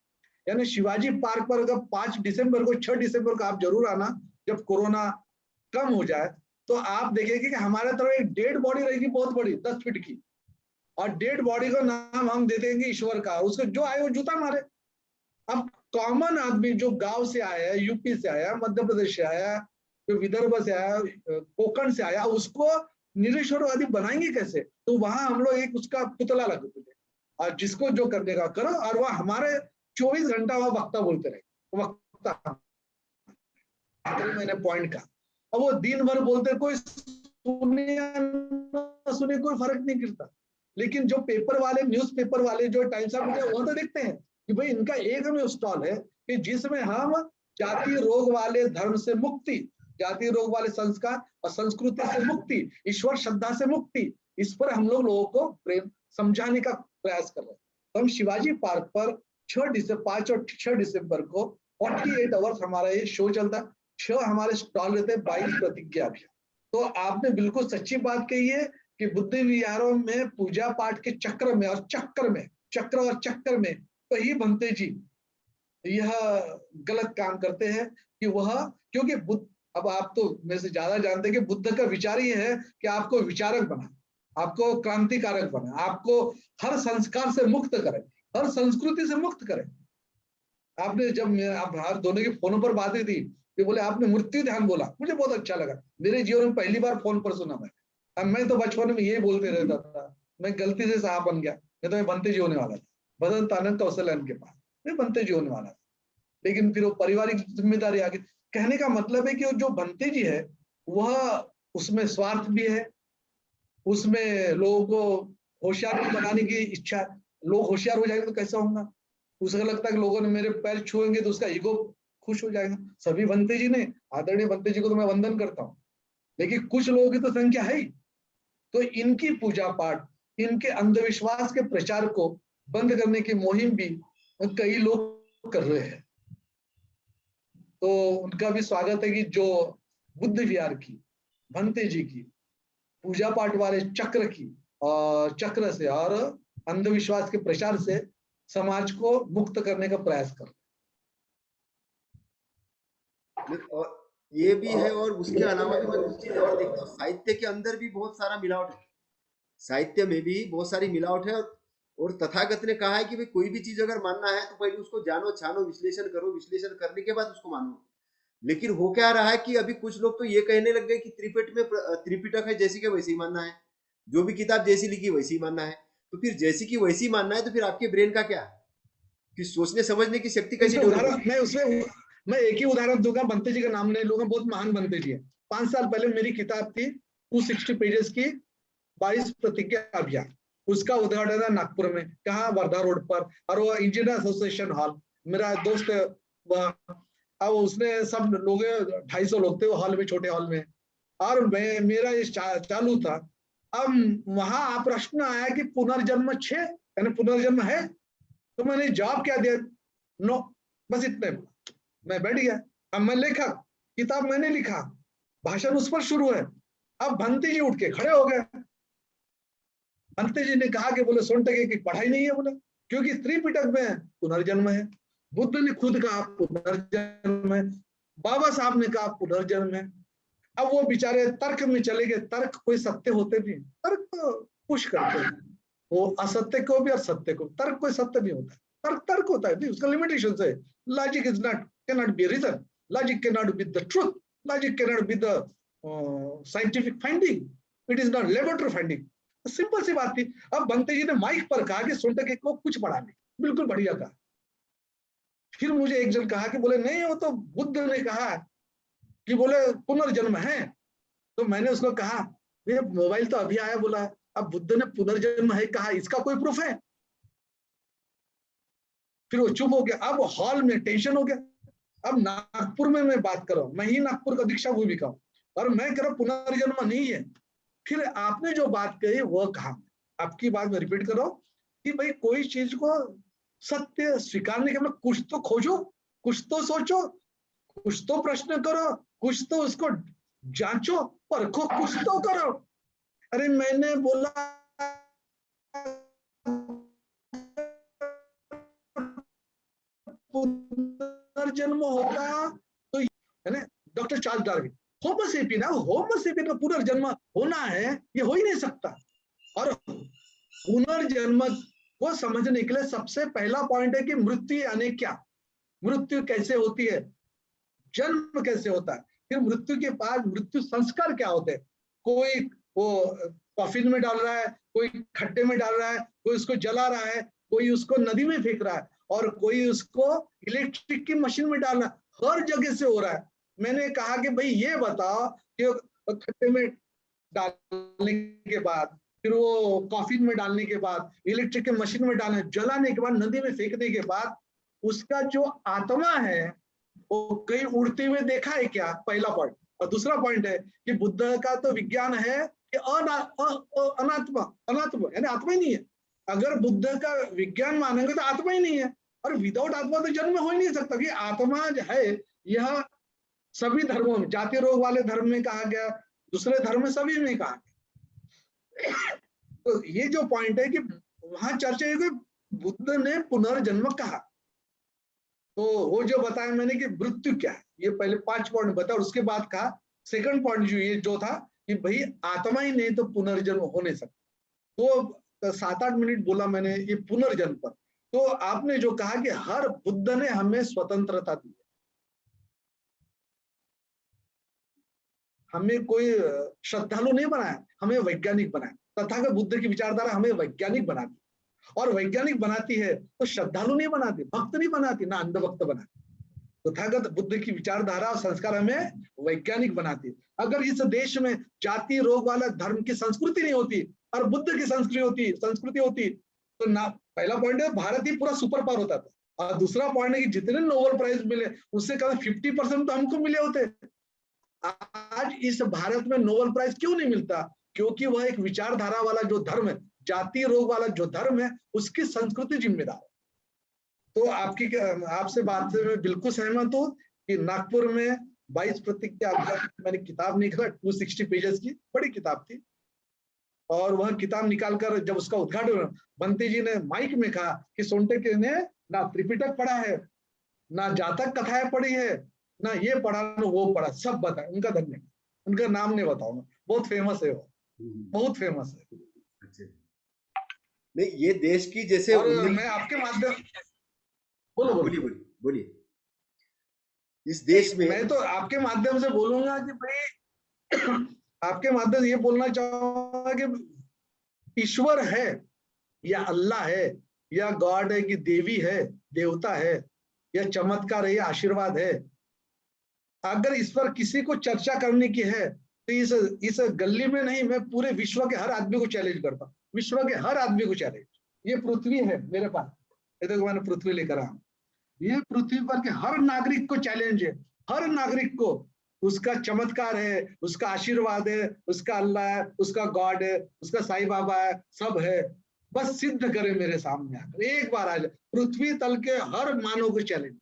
यानी शिवाजी पार्क पर अगर 5 दिसंबर को, 6 दिसंबर को आप जरूर आना, जब कोरोना कम हो जाए, तो आप देखेंगे कि हमारे तरफ एक डेड बॉडी रहेगी बहुत बड़ी 10 फीट की, और डेड बॉडी का नाम हम दे देंगे ईश्वर का, उसको जो आए वो जूता मारे। अब कॉमन आदमी जो गांव से आया है, यूपी से आया, मध्य प्रदेश से आया, जो विदर्भ से आया, कोकण से आया, उसको निरीश्वरवादी बनाएंगे कैसे? तो वहां हम लोग एक उसका पुतला लगा देंगे, और जिसको जो करने का करो, और वह हमारे 24 घंटा वह वक्ता बोलते रहे, वक्ता मैंने पॉइंट का, और वो दिन भर बोलते, कोई सुनिया सुने कोई फर्क नहीं गिरता। लेकिन जो पेपर वाले, न्यूज पेपर वाले, जो टाइम्स ऑफ इंडिया, वो तो देखते हैं कि भाई इनका एक में स्टॉल है कि जिसमें हम जाति रोग वाले धर्म से मुक्ति, जाति रोग वाले संस्कार और संस्कृति से मुक्ति, ईश्वर श्रद्धा से मुक्ति, इस पर हम लोगों को प्रेम समझाने का प्रयास कर रहे हैं। तो हम शिवाजी पार्क पर 5 और 6 दिसंबर को 48 आवर्स हमारा ये शो चलता है। 6 हमारे स्टॉल रहते हैं, 22 प्रतिज्ञा अभियान। तो आपने बिल्कुल सच्ची बात कही है कि बुद्ध विहारों में पूजा पाठ के चक्र में और चक्र में कहीं भंते जी यह गलत काम करते हैं कि वह, क्योंकि बुद्ध, अब आप तो मेरे से ज्यादा जानते हैं कि बुद्ध का विचार ये है कि आपको विचारक बना, आपको क्रांतिकारक बना, आपको हर संस्कार से मुक्त करे, हर संस्कृति से मुक्त करे। आपने जब आप दोनों की फोन पर बातें थी कि बोले आपने मृत्यु ध्यान बोला, मुझे बहुत अच्छा लगा। मेरे जीवन में पहली बार फोन पर सुना मैं तो बचपन में यही बोलते रहता था। मैं गलती से साहब बन गया, मैं तो मैं बनते जी होने वाला था, बदन तानंद कौशलन के पास मैं बनते जी होने वाला था। लेकिन फिर वो पारिवारिक जिम्मेदारी आ गई। कहने का मतलब है कि जो बनते जी है वह, उसमें स्वार्थ भी है, उसमें लोगों को होशियार बनाने की इच्छा। लोग होशियार हो जाएंगे तो कैसा होगा, उसको लगता है कि लोगों ने मेरे पैर छुएंगे तो उसका ईगो खुश हो जाएगा। सभी बनते जी ने, आदरणीय बनते जी को तो मैं वंदन करता हूँ, लेकिन कुछ लोगों की तो संख्या है ही। तो इनकी पूजा पाठ, इनके अंधविश्वास के प्रचार को बंद करने की मुहिम भी कई लोग कर रहे हैं। तो उनका भी स्वागत है कि जो बुद्ध विहार की, भंते जी की पूजा पाठ वाले चक्र की और चक्र से और अंधविश्वास के प्रचार से समाज को मुक्त करने का प्रयास कर। और ये भी है, और उसके अलावा भी मैं कुछ चीज और देखता हूँ, साहित्य के अंदर भी बहुत सारा मिलावट है। साहित्य में भी बहुत सारी मिलावट है, और तथागत ने कहा है कि भाई कोई भी चीज अगर मानना है तो पहले उसको जानो, छानो, विश्लेषण करो, विश्लेषण करने के बाद उसको मानो। लेकिन हो क्या रहा है कि अभी कुछ लोग तो ये कहने लग गए कि त्रिपिटक है जैसी के वैसे ही मानना है, जो भी किताब जैसी लिखी वैसी ही मानना है। तो फिर जैसी की वैसी मानना है तो फिर आपके ब्रेन का क्या, कि सोचने समझने की शक्ति कैसी इसमें डेवलप उदाहरण होगी? मैं एक ही उदाहरण दूंगा, बनते जी का नाम नहीं लूंगा, बहुत महान बनते जी है। 5 साल पहले मेरी किताब थी 260 पेजेस की, 22 प्रतिज्ञा अभियान। उसका उद्घाटन है नागपुर में, कहाँ, वर्धा रोड पर, और वो इंजीनियर एसोसिएशन हॉल। मेरा दोस्त वह, अब उसने सब लोग 250 लोग थे वो हॉल में, छोटे हॉल में, और मैं, मेरा ये चालू था। अब वहां प्रश्न आया कि पुनर्जन्म 6 यानी पुनर्जन्म है, तो मैंने जवाब क्या दिया, नो, बस इतने। मैं बैठ गया। अब मैं लेखक, किताब मैंने लिखा, भाषण उस पर शुरू है। अब भंते जी उठ के खड़े हो गए। भंते जी ने कहा कि बोले सोनटके की पढ़ाई नहीं है, बोले क्योंकि त्रिपिटक में पुनर्जन्म है। बुद्ध ने खुद कहा पुनर्जन्म है, बाबा साहब ने कहा पुनर्जन्म है। अब वो बेचारे तर्क में चले गए। तर्क कोई सत्य होते नहीं, तर्क पुश करते हैं वो असत्य को भी और सत्य को। तर्क कोई सत्य नहीं होता, तर्क तर्क होता है, उसका लिमिटेशन है। Logic is not, can not be reason, logic can not be the truth, logic can not be the scientific finding, it is not laboratory finding. Simple सी बात थी। अब बनते जी ने माइक पर कहा कि सोनटके को कुछ पढ़ा नहीं, बिल्कुल बढ़िया कहा। फिर मुझे एक जन कहा कि बोले नहीं, वो तो बुद्ध ने कहा कि बोले पुनर्जन्म है। तो मैंने उसको कहा, ये मोबाइल तो अभी आया, बोला अब बुद्ध ने पुनर्जन्म है कहा, इसका कोई प्रूफ है? फिर वो चुप हो गया। अब हॉल में टेंशन हो गया। अब नागपुर में मैं बात कर रहा हूँ, मैं ही नागपुर का दीक्षा भूमि का हूँ, और मैं कह रहा हूँ पुनर्जन्म नहीं है। फिर आपने जो बात कही वो कहा, आपकी बात में रिपीट कर रहा हूँ कि भाई कोई चीज को सत्य स्वीकारने के लिए कुछ तो खोजो, कुछ तो सोचो, कुछ तो प्रश्न करो, कुछ तो उसको जांचो, परखो, कुछ तो करो। अरे मैंने बोला पुनर्जन्म होता तो, है ना, डॉक्टर चार्ल्स डार्विन, होमोसेपियन का पुनर्जन्म होना है, ये हो ही नहीं सकता। और पुनर्जन्म को समझने के लिए सबसे पहला पॉइंट है कि मृत्यु यानी क्या, मृत्यु कैसे होती है, जन्म कैसे होता है, फिर मृत्यु के बाद मृत्यु संस्कार क्या होते हैं। कोई वो कॉफिन में डाल रहा है, कोई खड्डे में डाल रहा है, कोई उसको जला रहा है, कोई उसको नदी में फेंक रहा है, और कोई उसको इलेक्ट्रिक की मशीन में डाल रहा है। हर जगह से हो रहा है। मैंने कहा कि भाई ये बताओ कि खड्डे में डालने के बाद, फिर वो कॉफिन में डालने के बाद, इलेक्ट्रिक के मशीन में डालने, जलाने के बाद, नदी में फेंकने के बाद, उसका जो आत्मा है वो कहीं उड़ते हुए देखा है क्या? पहला पॉइंट। और दूसरा पॉइंट है कि बुद्ध का तो विज्ञान है कि अनात्मा, अनात्मा यानी आत्मा ही नहीं है। अगर बुद्ध का विज्ञान मानेंगे तो आत्मा ही नहीं है, और विदाउट आत्मा तो जन्म हो ही नहीं सकता। कि आत्मा जो है यह सभी धर्मों में, जाति रोग वाले धर्म में कहा गया, दूसरे धर्म में सभी में कहा गया। तो ये जो पॉइंट है कि वहां चर्चा है कि बुद्ध ने पुनर्जन्म कहा, तो वो जो बताया मैंने कि मृत्यु क्या है, ये पहले 5 पॉइंट बताया, और उसके बाद कहा सेकंड पॉइंट जो ये जो था कि भाई आत्मा ही नहीं तो पुनर्जन्म हो नहीं सकता। तो 7-8 मिनट बोला मैंने ये पुनर्जन्म पर। तो आपने जो कहा कि हर बुद्ध ने हमें स्वतंत्रता दी, हमें कोई श्रद्धालु नहीं बनाया, हमें वैज्ञानिक बनाया। तथागत बुद्ध की विचारधारा हमें वैज्ञानिक बनाती, और वैज्ञानिक बनाती है तो श्रद्धालु नहीं बनाती, भक्त नहीं बनाती, ना अंधभक्त बनाती। तथागत बुद्ध की विचारधारा और संस्कार हमें वैज्ञानिक बनाती है। अगर इस देश में जाति रोग वाला धर्म की संस्कृति नहीं होती और बुद्ध की संस्कृति होती तो ना, पहला पॉइंट है भारत ही पूरा सुपर पावर होता था, और दूसरा पॉइंट है कि जितने नोबेल प्राइज मिले उससे कम 50% तो हमको मिले होते। आज इस भारत में नोबेल प्राइज क्यों नहीं मिलता? क्योंकि वह एक विचारधारा वाला जो धर्म है, जाति रोग वाला जो धर्म है, उसकी संस्कृति जिम्मेदार है। तो आपसे बात से मैं बिल्कुल सहमत हूँ कि नागपुर में 22 प्रतिज्ञा, मैंने किताब निकाला 260 पेजेस की, बड़ी किताब थी, और वह किताब निकालकर जब उसका उद्घाटन बंटी जी ने माइक में कहा कि सोनटे ने ना त्रिपिटक पढ़ा है, ना जातक कथाएं पढ़ी है, ना ये पढ़ा ना वो पढ़ा, सब बताए। उनका धन्यवाद, उनका नाम नहीं बताऊंगा, बहुत फेमस है वो, बहुत फेमस है। अच्छा। नहीं, ये देश की जैसे और मैं आपके माध्यम, बोलो बोलिए बोलो। बोलिए बोलिए। इस देश में मैं तो आपके माध्यम से बोलूंगा कि भाई आपके माध्यम से ये बोलना चाहूंगा कि ईश्वर है या अल्लाह है या गॉड है कि देवी है, देवता है, या चमत्कार है या आशीर्वाद है, अगर इस पर किसी को चर्चा करने की है तो इस गली में नहीं, मैं पूरे विश्व के हर आदमी को चैलेंज करता हूँ, विश्व के हर आदमी को चैलेंज। ये पृथ्वी है मेरे पास, ये देखो मैंने पृथ्वी लेकर आया, ये पृथ्वी पर के हर नागरिक को चैलेंज है, हर नागरिक को। उसका चमत्कार है, उसका आशीर्वाद है, उसका अल्लाह है, उसका गॉड है, उसका साईं बाबा है, सब है। बस सिद्ध करे मेरे सामने आकर, एक बार आ जाए। पृथ्वी तल के हर मानव को चैलेंज।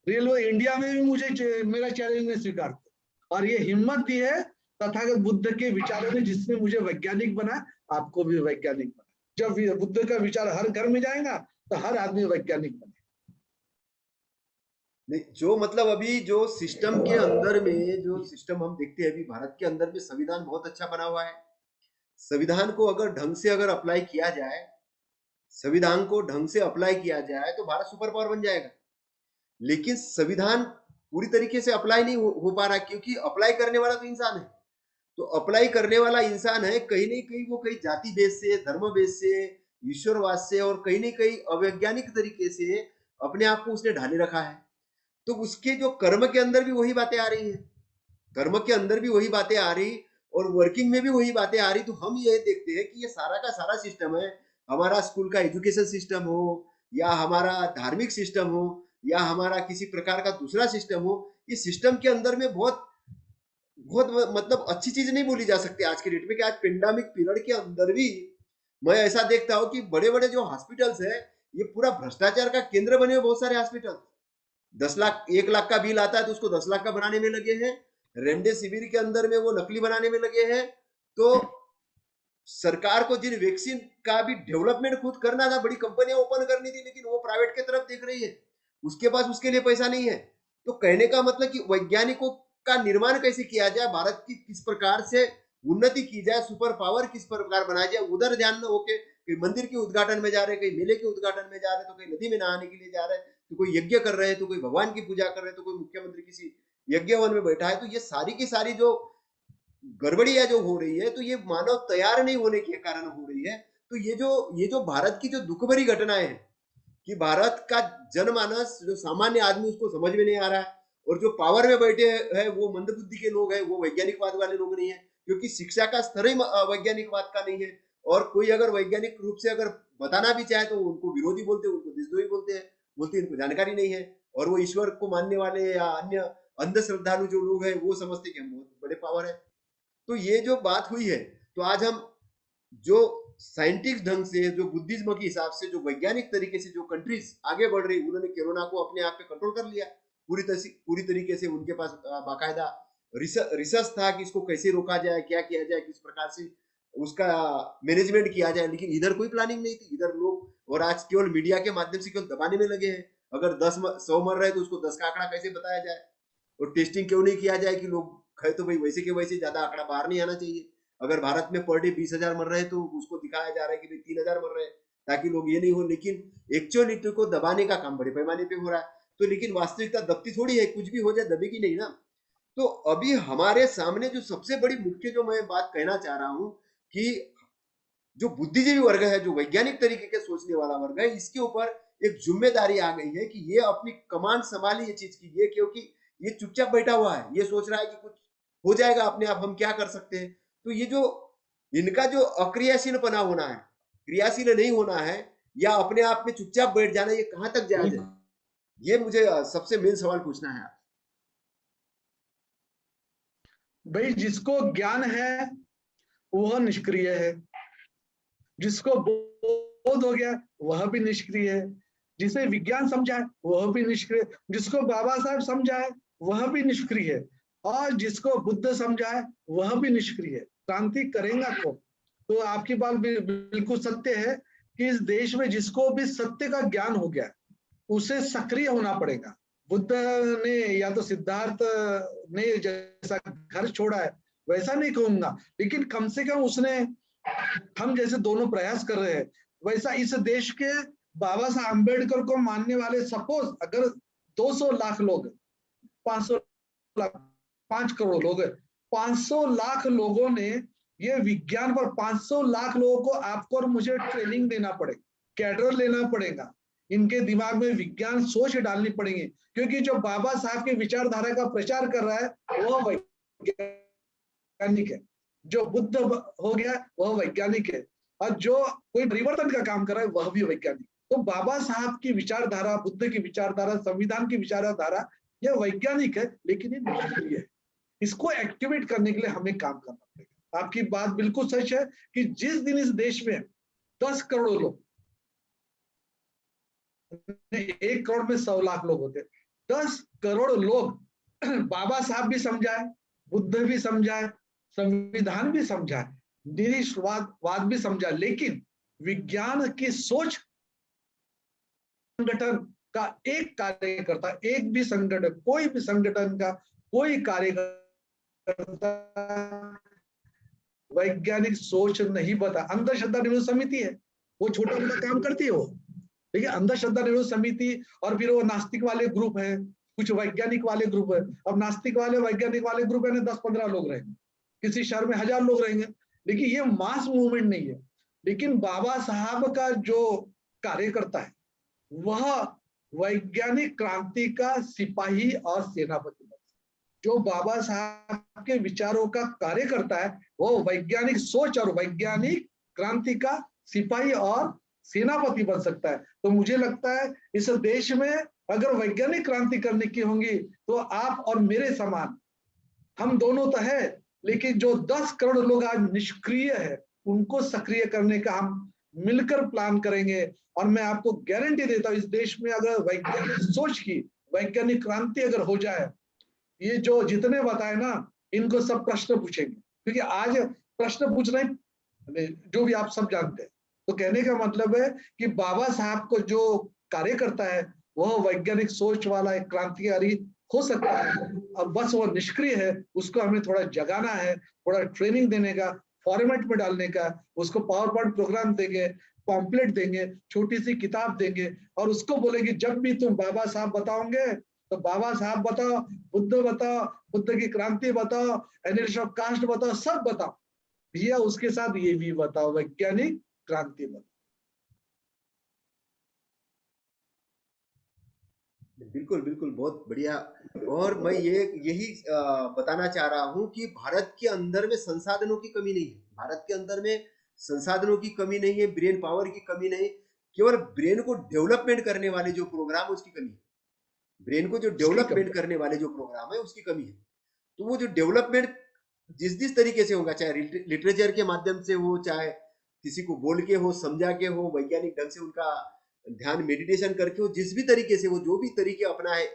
रेलवे इंडिया में भी मुझे मेरा चैलेंज ने स्वीकार किया, और ये हिम्मत दी है तथागत बुद्ध के विचारों ने, जिसने मुझे वैज्ञानिक बना, आपको भी वैज्ञानिक बना। जब बुद्ध का विचार हर घर में जाएगा तो हर आदमी वैज्ञानिक बने। नहीं, जो मतलब अभी जो सिस्टम के अंदर में जो सिस्टम हम देखते हैं अभी भारत के अंदर में, संविधान बहुत अच्छा बना हुआ है। संविधान को अगर ढंग से अगर अप्लाई किया जाए, संविधान को ढंग से अप्लाई किया जाए तो भारत सुपर पावर बन जाएगा। लेकिन संविधान पूरी तरीके से अप्लाई नहीं हो पा रहा, क्योंकि अप्लाई करने वाला तो इंसान है। तो अप्लाई करने वाला इंसान है, कहीं नहीं कहीं वो कहीं जाति बेस से, धर्म बेस से, ईश्वरवाद से, और कहीं नहीं कहीं अवैज्ञानिक तरीके से अपने आप को उसने ढाले रखा है। तो उसके जो कर्म के अंदर भी वही बातें आ रही है, कर्म के अंदर भी वही बातें आ रही, और वर्किंग में भी वही बातें आ रही। तो हम ये देखते हैं कि ये सारा का सारा सिस्टम है, हमारा स्कूल का एजुकेशन सिस्टम हो, या हमारा धार्मिक सिस्टम हो, या हमारा किसी प्रकार का दूसरा सिस्टम हो, इस सिस्टम के अंदर में बहुत बहुत मतलब अच्छी चीज नहीं बोली जा सकती आज के डेट में, कि आज पेंडेमिक पीरियड के अंदर भी मैं ऐसा देखता हूँ कि बड़े बड़े जो हॉस्पिटल्स है, ये पूरा भ्रष्टाचार का केंद्र बने हुए बहुत सारे हॉस्पिटल। 10 लाख 1 लाख का बिल आता है तो उसको 10 लाख का बनाने में लगे हैं। रेमडेसिविर के अंदर में वो नकली बनाने में लगे हैं। तो सरकार को जिन वैक्सीन का भी डेवलपमेंट खुद करना था, बड़ी कंपनियां ओपन करनी थी, लेकिन वो प्राइवेट की तरफ देख रही है, उसके पास उसके लिए पैसा नहीं है। तो कहने का मतलब कि वैज्ञानिकों का निर्माण कैसे किया जाए, भारत की किस प्रकार से उन्नति की जाए, सुपर पावर किस प्रकार बनाया जाए, उधर ध्यान न होके कहीं मंदिर के उद्घाटन में जा रहे, कहीं मेले के उद्घाटन में जा रहे, तो कहीं नदी में नहाने के लिए जा रहे, तो कोई यज्ञ कर रहे हैं, तो कोई भगवान की पूजा कर रहे हैं, तो कोई मुख्यमंत्री किसी यज्ञ वन में बैठा है। तो ये सारी की सारी जो गड़बड़ियां जो हो रही है, तो ये मानव तैयार नहीं होने के कारण हो रही है। तो ये जो भारत की जो दुख भरी घटनाएं हैं, कि भारत का जनमानस जो सामान्य आदमी उसको समझ में नहीं आ रहा है, और जो पावर में बैठे हैं वो मंदबुद्धि के लोग हैं, वो वैज्ञानिकवाद वाले लोग नहीं है, क्योंकि शिक्षा का स्तर ही वैज्ञानिकवाद का नहीं है। और कोई अगर वैज्ञानिक रूप से अगर बताना भी चाहे तो उनको विरोधी बोलते हैं, उनको देशद्रोही बोलते हैं, बोलते हैं इनको जानकारी नहीं है। और वो ईश्वर को मानने वाले या अन्य अंध श्रद्धालु जो लोग हैं वो समझते हैं कि हम बहुत बड़े पावर है। तो ये जो बात हुई है, तो आज हम जो साइंटिफिक ढंग से, जो बुद्धिज्म के हिसाब से, जो वैज्ञानिक तरीके से जो कंट्रीज आगे बढ़ रही, उन्होंने कोरोना को अपने आप पे कंट्रोल कर लिया पूरी तरीके से। उनके पास बाकायदा रिसर्च था कि इसको कैसे रोका जाए, क्या किया जाए, किस प्रकार से उसका मैनेजमेंट किया जाए। लेकिन इधर कोई प्लानिंग नहीं थी, इधर लोग और आज केवल मीडिया के माध्यम से केवल दबाने में लगे हैं। अगर 100 मर रहे तो उसको 10 का आंकड़ा कैसे बताया जाए, और टेस्टिंग क्यों नहीं किया जाए कि लोग है तो भाई वैसे के वैसे, ज्यादा आंकड़ा बाहर नहीं आना चाहिए। अगर भारत में पर डे 20,000 मर रहे हैं तो उसको दिखाया जा रहा है कि भाई 3,000 मर रहे हैं, ताकि लोग ये नहीं हो। लेकिन एक्चुअलिटी को दबाने का काम बड़े पैमाने पे हो रहा है। तो लेकिन वास्तविकता दबती थोड़ी है, कुछ भी हो जाए दबेगी नहीं ना। तो अभी हमारे सामने जो सबसे बड़ी मुख्य जो मैं बात कहना चाह रहा हूं कि जो बुद्धिजीवी वर्ग है, जो वैज्ञानिक तरीके के सोचने वाला वर्ग है, इसके ऊपर एक जिम्मेदारी आ गई है कि ये अपनी कमान संभाली ये चीज की। ये क्योंकि ये चुपचाप बैठा हुआ है, ये सोच रहा है कि कुछ हो जाएगा अपने आप, हम क्या कर सकते हैं। तो ये जो इनका जो अक्रियाशीलपना होना है, क्रियाशील नहीं होना है, या अपने आप में चुपचाप बैठ जाना, ये कहां तक जायज है, ये मुझे सबसे मेन सवाल पूछना है। भाई जिसको ज्ञान है वह निष्क्रिय है, जिसको बोध हो गया वह भी निष्क्रिय है, जिसे विज्ञान समझा है वह भी निष्क्रिय, जिसको बाबा साहब समझा है वह भी निष्क्रिय है, और जिसको बुद्ध समझा है वह भी निष्क्रिय है। क्रांति करेगा कौन? तो आपकी बात बिल्कुल सत्य है कि इस देश में जिसको भी सत्य का ज्ञान हो गया उसे सक्रिय होना पड़ेगा। बुद्ध ने या तो सिद्धार्थ ने जैसा घर छोड़ा है वैसा नहीं कहूंगा, लेकिन कम से कम उसने, हम जैसे दोनों प्रयास कर रहे हैं वैसा इस देश के बाबा साहब अम्बेडकर को मानने वाले सपोज अगर 200 लाख लोग, 500 लाख, 5 करोड़ लोग, 500 लाख लोगों ने ये विज्ञान पर, 500 लाख लोगों को आपको और मुझे ट्रेनिंग देना पड़ेगा, कैडर लेना पड़ेगा, इनके दिमाग में विज्ञान सोच डालनी पड़ेगी। क्योंकि जो बाबा साहब की विचारधारा का प्रचार कर रहा है वह वैज्ञानिक है, जो बुद्ध हो गया वह वैज्ञानिक है, और जो कोई परिवर्तन का काम कर रहा है वह भी वैज्ञानिक। तो बाबा साहब की विचारधारा, बुद्ध की विचारधारा, संविधान की विचारधारा, यह वैज्ञानिक है, लेकिन ये निष्क्रिय है। इसको एक्टिवेट करने के लिए हमें काम करना पड़ेगा। आपकी बात बिल्कुल सच है कि जिस दिन इस देश में 10 करोड़ लोग, 1 करोड़ में 100 लाख लोग होते, 10 करोड़ लोग बाबा साहब भी समझाए, बुद्ध भी समझाए, संविधान भी समझाए, निरीश्वरवाद भी समझा, लेकिन विज्ञान की सोच, संगठन का एक कार्यकर्ता, एक भी संगठन, कोई भी संगठन का कोई कार्यकर्ता वैज्ञानिक सोच नहीं बता। अंधश्रद्धा निरोध समिति है, वो छोटा मोटा काम करती है वो, लेकिन अंधश्रद्धा निरोध समिति और फिर वो नास्तिक वाले ग्रुप है, कुछ वैज्ञानिक वाले ग्रुप है। अब नास्तिक वाले वैज्ञानिक वाले ग्रुप है ना, 10-15 लोग रहेंगे, किसी शहर में 1000 लोग रहेंगे, लेकिन ये मास मूवमेंट नहीं है। लेकिन बाबा साहब का जो कार्यकर्ता है वह वैज्ञानिक क्रांति का सिपाही और सेनापति, जो बाबा साहब के विचारों का कार्य करता है वो वैज्ञानिक सोच और वैज्ञानिक क्रांति का सिपाही और सेनापति बन सकता है। तो मुझे लगता है इस देश में अगर वैज्ञानिक क्रांति करने की होंगी तो आप और मेरे समान, हम दोनों तो है, लेकिन जो 10 करोड़ लोग आज निष्क्रिय है उनको सक्रिय करने का हम मिलकर प्लान करेंगे। और मैं आपको गारंटी देता हूं इस देश में अगर वैज्ञानिक सोच की वैज्ञानिक क्रांति अगर हो जाए, ये जो जितने बताए ना इनको सब प्रश्न पूछेंगे, क्योंकि आज प्रश्न पूछना ही जो भी आप सब जानते हैं। तो कहने का मतलब है कि बाबा साहब को जो कार्य करता है वह वैज्ञानिक सोच वाला एक क्रांतिकारी हो सकता है। अब बस वो निष्क्रिय है, उसको हमें थोड़ा जगाना है, थोड़ा ट्रेनिंग देने का, फॉर्मेट में डालने का, उसको पावर पॉइंट प्रोग्राम देंगे, पॉम्पलेट देंगे, छोटी सी किताब देंगे, और उसको बोलेंगे जब भी तुम बाबा साहब बताओगे तो बाबा साहब बताओ, बुद्ध बताओ, बुद्ध की क्रांति बताओ, एनिलिस्ट ऑफ कास्ट बताओ, सब बताओ भैया, उसके साथ ये भी बताओ, वैज्ञानिक क्रांति बताओ। बिल्कुल बिल्कुल, बहुत बढ़िया और मैं यही बताना चाह रहा हूं कि भारत के अंदर में संसाधनों की कमी नहीं है, भारत के अंदर में संसाधनों की कमी नहीं है, ब्रेन पावर की कमी नहीं, केवल ब्रेन को डेवलपमेंट करने वाले जो प्रोग्राम है उसकी कमी है। ब्रेन को जो उसकी कमी। डेवलपमेंट करने वाले जो प्रोग्राम है उसकी कमी है। तो वो जो डेवलपमेंट जिस जिस तरीके से होगा, चाहे लिटरेचर के माध्यम से हो, चाहे किसी को बोल के हो, समझा के हो, वैज्ञानिक ढंग से उनका ध्यान मेडिटेशन करके हो, जिस भी तरीके से हो, जो भी तरीके अपनाए,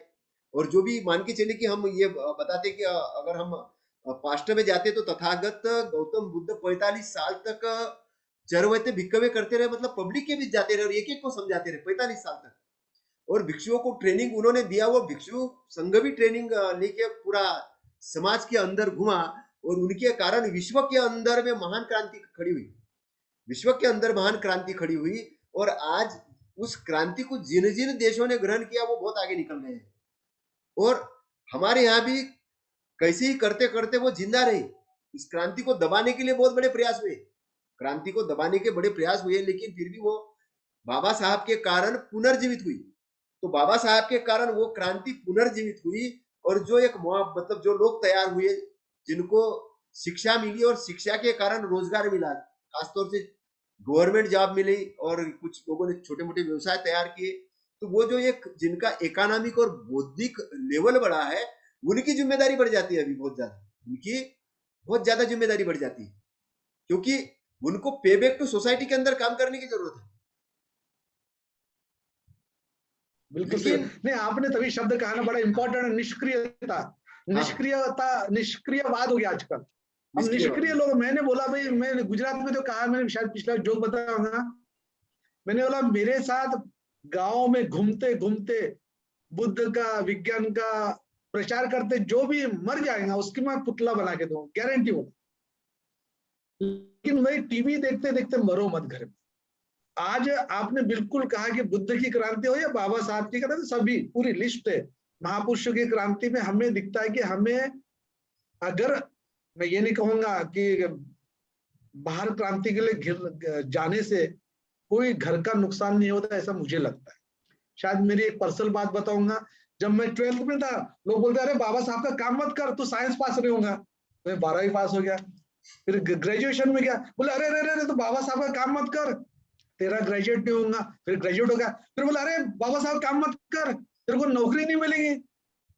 और जो भी मान के चले कि हम ये बताते कि अगर हम पास्ट में जाते तो तथागत गौतम बुद्ध 45 साल तक चरवैते भिक्कवे करते रहे, मतलब पब्लिक के बीच जाते रहे और एक एक को समझाते रहे 45 साल तक। और भिक्षुओं को ट्रेनिंग उन्होंने दिया, वो भिक्षु संघ भी ट्रेनिंग लेके पूरा समाज के अंदर घुमा, और उनके कारण विश्व के अंदर में महान क्रांति खड़ी हुई, विश्व के अंदर महान क्रांति खड़ी हुई। और आज उस क्रांति को जिन जिन देशों ने ग्रहण किया वो बहुत आगे निकल गए हैं, और हमारे यहाँ भी कैसे ही करते करते वो जिंदा रहे। इस क्रांति को दबाने के लिए बहुत बड़े प्रयास हुए, क्रांति को दबाने के बड़े प्रयास हुए, लेकिन फिर भी वो बाबा साहब के कारण पुनर्जीवित हुई। तो बाबा साहब के कारण वो क्रांति पुनर्जीवित हुई, और जो एक मतलब जो लोग तैयार हुए, जिनको शिक्षा मिली और शिक्षा के कारण रोजगार मिला, खासतौर से गवर्नमेंट जॉब मिली, और कुछ लोगों ने छोटे मोटे व्यवसाय तैयार किए, तो वो जो एक जिनका इकोनॉमिक और बौद्धिक लेवल बढ़ा है, उनकी जिम्मेदारी बढ़ जाती है, अभी बहुत ज्यादा उनकी बहुत ज्यादा जिम्मेदारी बढ़ जाती है, क्योंकि उनको पे बैक टू सोसाइटी के अंदर काम करने की जरूरत है। बिल्कुल सही। लेकिन नहीं, आपने तभी शब्द कहा ना, बड़ा इंपॉर्टेंट है, निष्क्रियता। हाँ, निष्क्रियता, निष्क्रियवाद हो गया आजकल। हम निष्क्रिय निष्क्रिय लोग, मैंने बोला भाई, मैं गुजरात में जो कहा, मैंने शायद पिछला जोक बताया होगा, मैंने बोला मेरे साथ गांव में घूमते घूमते बुद्ध का, विज्ञान का प्रचार करते जो भी मर जाएगा उसकी मैं पुतला बना के दूंगा, गारंटी हो। लेकिन वही टीवी देखते देखते मरो मत घर में। आज आपने बिल्कुल कहा कि बुद्ध की क्रांति हो या बाबा साहब की क्रांति, सभी पूरी लिस्ट है महापुरुषों की क्रांति में। हमें दिखता है कि हमें, अगर, मैं ये नहीं कहूंगा कि बाहर क्रांति के लिए घिर जाने से कोई घर का नुकसान नहीं होता, ऐसा मुझे लगता है। शायद मेरी एक पर्सनल बात बताऊंगा, जब मैं 12th में था, लोग बोलते अरे बाबा साहब का काम मत कर, तू साइंस पास नहीं होगा। मैं 12वीं पास हो गया, फिर ग्रेजुएशन में गया, बोले अरे अरे अरे तो बाबा साहब का काम मत कर, तेरा ग्रेजुएट नहीं होगा। फिर ग्रेजुएट हो गया, फिर बोला अरे बाबा साहब काम मत कर, तेरे को नौकरी नहीं मिलेगी।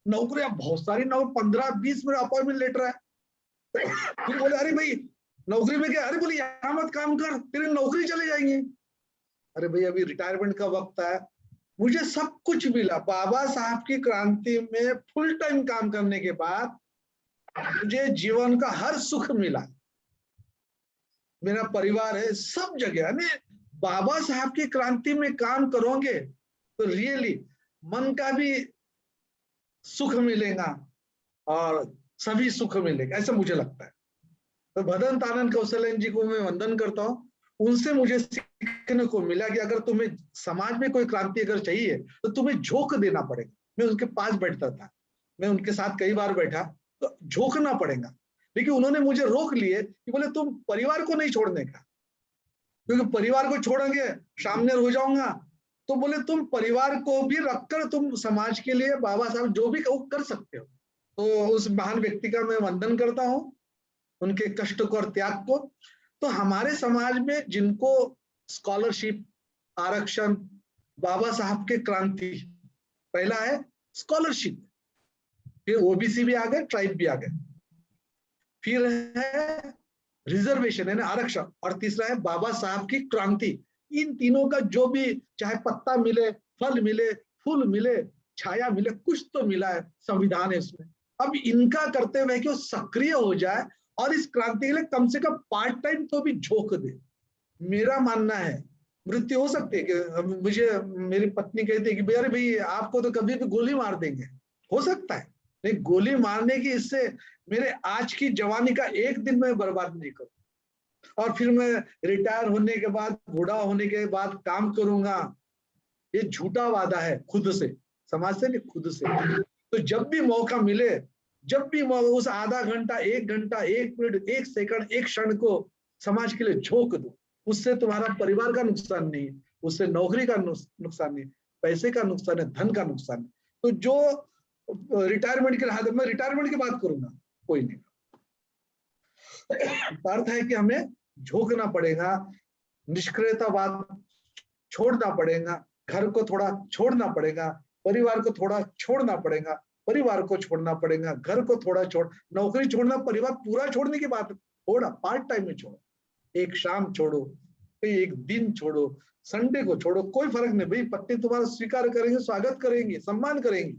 नौकरी बहुत सारी, 15-20 मेरा अपॉइंटमेंट लेटर है। फिर बोले अरे भाई नौकरी में क्या, अरे बोले यहाँ मत काम कर, तेरी नौकरी चले जाएंगे। अरे भाई अभी रिटायरमेंट का वक्त है। मुझे सब कुछ मिला, बाबा साहब की क्रांति में फुल टाइम काम करने के बाद मुझे जीवन का हर सुख मिला, मेरा परिवार है सब जगह। यानी बाबा साहब की क्रांति में काम करोगे तो रियली मन का भी सुख मिलेगा और सभी सुख मिलेगा, ऐसा मुझे लगता है। तो भदंत आनंद कौशलन जी को मैं वंदन करता हूँ। उनसे मुझे सीखने को मिला कि अगर तुम्हें समाज में कोई क्रांति अगर चाहिए तो तुम्हें झोंक देना पड़ेगा। मैं उनके पास बैठता था, मैं उनके साथ कई बार बैठा, तो झोंकना पड़ेगा। लेकिन उन्होंने मुझे रोक लिए कि बोले तुम परिवार को नहीं छोड़ने का, क्योंकि परिवार को छोड़ेंगे सामने हो जाऊंगा। तो बोले तुम परिवार को भी रखकर तुम समाज के लिए बाबा साहब जो भी कर सकते हो। तो उस महान व्यक्ति का मैं वंदन करता हूँ, उनके कष्ट को और त्याग को। तो हमारे समाज में जिनको स्कॉलरशिप, आरक्षण, बाबा साहब के क्रांति, पहला है स्कॉलरशिप, फिर ओबीसी भी आ गए, ट्राइब भी आ गए, फिर है रिजर्वेशन यानी आरक्षण, और तीसरा है बाबा साहब की क्रांति। इन तीनों का जो भी, चाहे पत्ता मिले, फल मिले, फूल मिले, छाया मिले, कुछ तो मिला है, संविधान है इसमें। अब इनका करते हुए कि वो सक्रिय हो जाए और इस क्रांति के लिए कम से कम पार्ट टाइम तो भी झोंक दे। मेरा मानना है मृत्यु हो सकती है कि मुझे मेरी पत्नी कहती है कि अरे भाई आपको तो कभी भी गोली मार देंगे, हो सकता है, नहीं गोली मारने की इससे मेरे आज की जवानी का एक दिन में बर्बाद नहीं करूं और फिर मैं रिटायर होने के बाद, बूढ़ा होने के बाद काम करूंगा, ये झूठा वादा है खुद से, समाज से नहीं, खुद से। तो जब भी मौका मिले, जब भी उस आधा घंटा, 1 घंटा, 1 मिनट, 1 सेकंड, एक क्षण को समाज के लिए झोंक दो। उससे तुम्हारा परिवार का नुकसान नहीं, उससे नौकरी का नुकसान नहीं, पैसे का नुकसान है, धन का नुकसान है। तो जो रिटायरमेंट के हाथ में रिटायरमेंट की बात करूंगा, कोई नहीं। अर्थ है कि हमें झोंकना पड़ेगा, निष्क्रियतावाद छोड़ना पड़ेगा, घर को थोड़ा छोड़ना पड़ेगा, परिवार को थोड़ा छोड़ना पड़ेगा, परिवार को छोड़ना पड़ेगा, घर को थोड़ा छोड़, नौकरी छोड़ना, परिवार पूरा छोड़ने की बात, थोड़ा पार्ट टाइम में छोड़ो, एक शाम छोड़ो, एक दिन छोड़ो, संडे को छोड़ो, कोई फर्क नहीं भाई। पत्नी तुम्हारा स्वीकार करेंगे, स्वागत करेंगे, सम्मान करेंगे,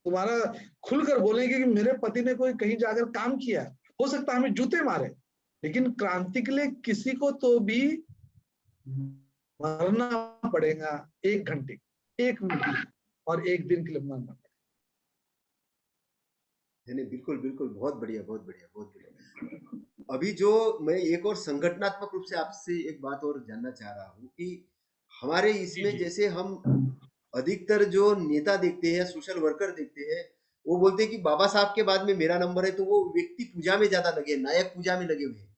तुम्हारा खुलकर बोलेंगे कि मेरे पति ने कोई कहीं जाकर काम किया, हो सकता है हमें जूते मारे, लेकिन क्रांति के लिए किसी को तो भी मरना पड़ेगा, 1 घंटे, 1 मिनट और 1 दिन के लिए मरना पड़ेगा। नहीं, बिल्कुल बिल्कुल, बहुत बढ़िया, बहुत बढ़िया, बहुत बढ़िया। अभी जो मैं एक और संगठनात्मक रूप से आपसे एक बात और जानना चाह रहा हूँ कि हमारे इसमें जैसे हम अधिकतर जो नेता देखते हैं, सोशल वर्कर देखते हैं, वो बोलते हैं कि बाबा साहब के बाद में मेरा नंबर है, तो वो व्यक्ति पूजा में ज्यादा लगे, नायक पूजा में लगे हुए हैं।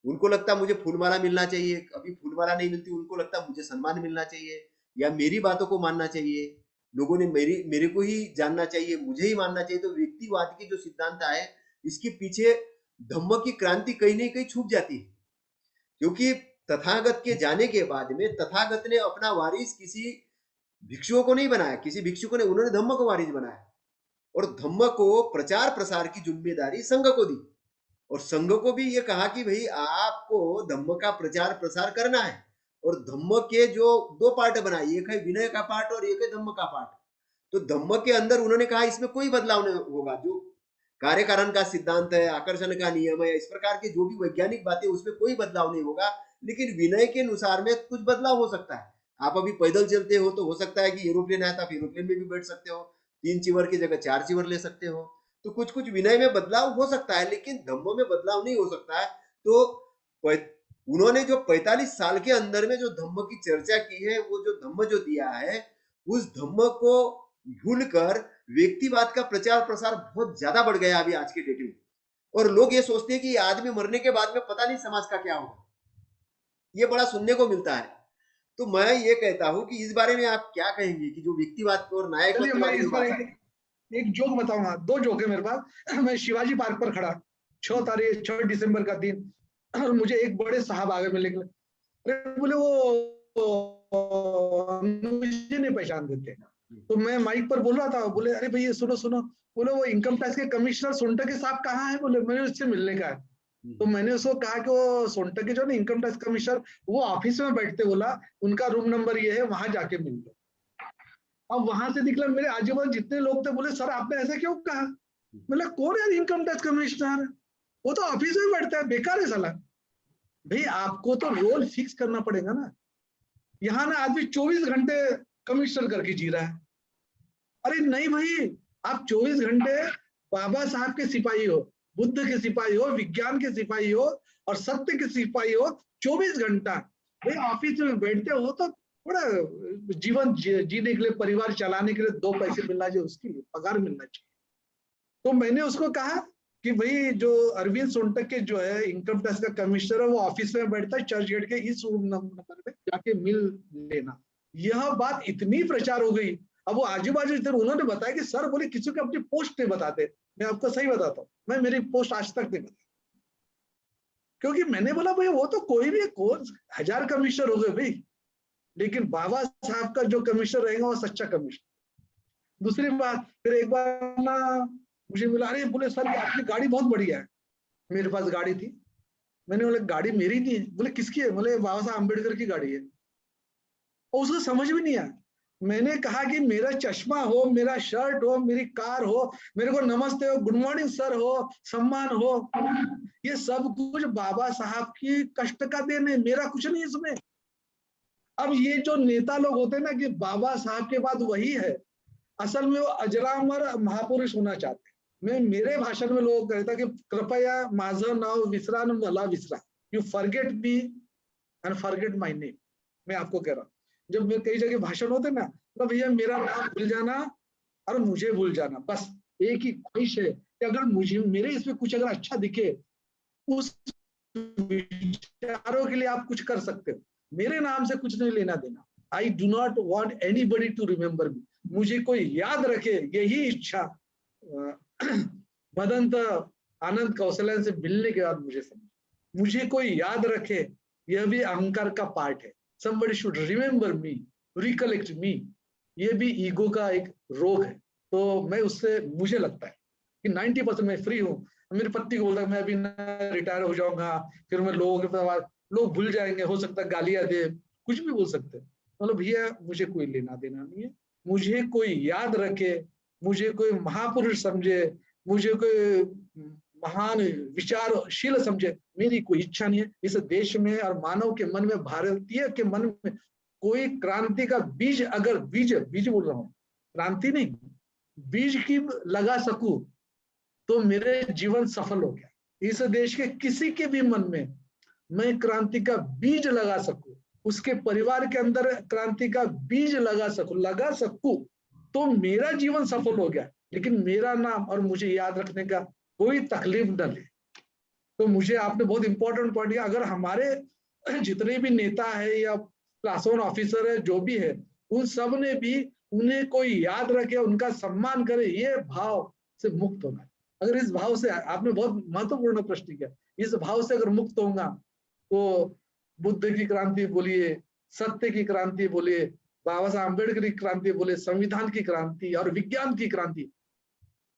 उनको लगता मुझे फूलमाला मिलना चाहिए, अभी फूलमाला नहीं मिलती, उनको लगता मुझे सम्मान मिलना चाहिए या मेरी बातों को मानना चाहिए, लोगों ने मेरे को ही जानना चाहिए, मुझे ही मानना चाहिए। तो व्यक्तिवाद की जो सिद्धांत है, इसके पीछे धम्म की क्रांति कहीं ना कहीं छुप जाती है, क्योंकि तथागत के जाने के बाद में तथागत ने अपना वारिस किसी भिक्षुओं को नहीं बनाया, किसी भिक्षुकों ने, उन्होंने धम्म को वारिस बनाया और धम्म को प्रचार प्रसार की जिम्मेदारी संघ को दी और संघ को भी ये कहा कि भाई आपको धम्म का प्रचार प्रसार करना है। और धम्म के जो 2 पार्ट बनाए, एक है विनय का पार्ट और एक है धम्म का पार्ट। तो धम्म के अंदर उन्होंने कहा इसमें कोई बदलाव नहीं होगा, जो कार्य कारण का सिद्धांत है, आकर्षण का नियम है, इस प्रकार के जो भी वैज्ञानिक बातें, उसमें कोई बदलाव नहीं होगा, लेकिन विनय के अनुसार में कुछ बदलाव हो सकता है। आप अभी पैदल चलते हो तो हो सकता है कि एरोप्लेन आया, आप एरोप्लेन में भी बैठ सकते हो, 3 चीवर की जगह 4 चीवर ले सकते हो। तो कुछ कुछ विनय में बदलाव हो सकता है, लेकिन धम्म में बदलाव नहीं हो सकता है। तो उन्होंने जो 45 साल के अंदर में जो धम्म की चर्चा की है, वो जो धम्म जो दिया है, उस धम्म को भूलकर व्यक्तिवाद का प्रचार प्रसार बहुत ज्यादा बढ़ गया अभी आज के डेट में। और लोग ये सोचते हैं कि आदमी मरने के बाद में पता नहीं समाज का क्या होगा, ये बड़ा सुनने को मिलता है। तो मैं ये कहता हूं कि इस बारे में आप क्या कहेंगे कि जो व्यक्तिवाद और नायक, चलिए मैं इस पर एक जोक बताऊंगा, 2 जोक है मेरे पास। मैं शिवाजी पार्क पर खड़ा, 6 दिसंबर का दिन, और मुझे एक बड़े साहब आगे मिलने के लिए, बोले वो मुझे नहीं पहचान देते। तो मैं माइक पर बोल रहा था, बोले अरे भैया सुनो सुनो, बोले वो इनकम टैक्स के कमिश्नर सोनटके साहब कहाँ है? बोले मैंने उससे मिलने का है। तो मैंने उसको कहा कि वो सोनटके जो ना इनकम टैक्स कमिश्नर, वो ऑफिस में बैठते, बोला उनका रूम नंबर ये है, वहां जाके मिल लो। अब वहां से निकला, मेरे आजू बाजू जितने लोग थे बोले सर आपने ऐसा क्यों कहा? बोले कौन है इनकम टैक्स कमिश्नर? वो तो ऑफिस में बैठता है, बेकार है साला। भाई आपको तो रोल फिक्स करना पड़ेगा ना। यहाँ ना आदमी 24 घंटे कमिश्नर करके जी रहा है। अरे नहीं भाई, आप 24 घंटे बाबा साहब के सिपाही हो, बुद्ध के सिपाही हो, विज्ञान के सिपाही हो और सत्य के सिपाही हो। 24 घंटा भाई ऑफिस में बैठते हो तो थोड़ा जीवन जीने के लिए, परिवार चलाने के लिए 2 पैसे मिलना चाहिए, उसके लिए पगार मिलना चाहिए। तो मैंने उसको कहा कि भाई जो अरविंद सोनटके जो है इनकम टैक्स का कमिश्नर है, वो ऑफिस में बैठता है, चर्च गेट के इस रूम नंबर में जाके मिल लेना। यह बात इतनी प्रचार हो गई। अब वो आजू बाजू इधर उन्होंने बताया कि सर बोले किसी को अपनी पोस्ट नहीं बताते। मैं आपको सही बताता हूँ, मैं मेरी पोस्ट आज तक नहीं बताई, क्योंकि मैंने बोला भाई वो तो कोई भी, कौन 1000 कमिश्नर हो गए भाई, लेकिन बाबा साहब का जो कमिश्नर रहेगा वो सच्चा कमिश्नर। दूसरी बात, फिर एक बार ना मुझे बोला, अरे बोले सर आपकी गाड़ी बहुत बढ़िया है। मेरे पास गाड़ी थी, मैंने बोला गाड़ी मेरी नहीं है। बोले किसकी है? बोले बाबा साहब अम्बेडकर की गाड़ी है। और उसको समझ भी नहीं आया। मैंने कहा कि मेरा चश्मा हो, मेरा शर्ट हो, मेरी कार हो, मेरे को नमस्ते हो, गुड मॉर्निंग सर हो, सम्मान हो, ये सब कुछ बाबा साहब की कष्ट का देन है, मेरा कुछ नहीं इसमें। अब ये जो नेता लोग होते हैं ना कि बाबा साहब के बाद वही है, असल में वो अजरामर महापुरुष होना चाहते हैं। मैं मेरे भाषण में लोग कहता कि कृपया माझं नाव विसरा न मला विसरा, you forget me and forget my name. मैं आपको कह रहा हूँ, जब मैं कई जगह भाषण होते ना, तो भैया मेरा नाम भूल जाना और मुझे भूल जाना, बस एक ही ख्वाहिश है कि अगर मुझे मेरे इसमें कुछ अगर अच्छा दिखे, उस विचारों के लिए आप कुछ कर सकते हो, मेरे नाम से कुछ नहीं लेना देना। I do not want anybody to remember me, मुझे कोई याद रखे, यही इच्छा भदंत आनंद कौशल्या से मिलने के बाद मुझे समझ, मुझे कोई याद रखे, यह भी अहंकार का पार्ट है। somebody should remember me, recollect me, ये भी ईगो का एक रोग है। तो मैं उससे, मुझे लगता है कि 90% मैं फ्री हूँ। मेरी पत्नी को बोलता है मैं अभी रिटायर हो जाऊंगा, फिर मैं लोगों के पास, लोग भूल जाएंगे, हो सकता है गालियां दे, कुछ भी बोल सकते हैं। मतलब भैया मुझे कोई लेना देना नहीं है, मुझे कोई याद रखे, मुझे कोई महापुरुष समझे, मुझे कोई महान विचारशील समझे, मेरी कोई इच्छा नहीं है। इस देश में और मानव के मन में, भारतीय के मन में कोई क्रांति का बीज, अगर बीज बीज बोल रहा हूँ, क्रांति नहीं, बीज की लगा सकूं तो मेरे जीवन सफल हो गया। इस देश के किसी के भी मन में मैं क्रांति का बीज लगा सकूं, उसके परिवार के अंदर क्रांति का बीज लगा सकूं तो मेरा जीवन सफल हो गया। लेकिन मेरा नाम और मुझे याद रखने का कोई तकलीफ न ले। तो मुझे आपने बहुत इंपॉर्टेंट पॉइंट किया। अगर हमारे जितने भी नेता है या क्लास 1 ऑफिसर है, जो भी है, उन सब ने भी उन्हें कोई याद रखे, उनका सम्मान करे, ये भाव से मुक्त होना। अगर इस भाव से, आपने बहुत महत्वपूर्ण प्रश्न किया, इस भाव से अगर मुक्त होगा तो बुद्ध की क्रांति बोलिए, सत्य की क्रांति बोलिए, बाबा साहब अम्बेडकर की क्रांति बोले, संविधान की क्रांति और विज्ञान की क्रांति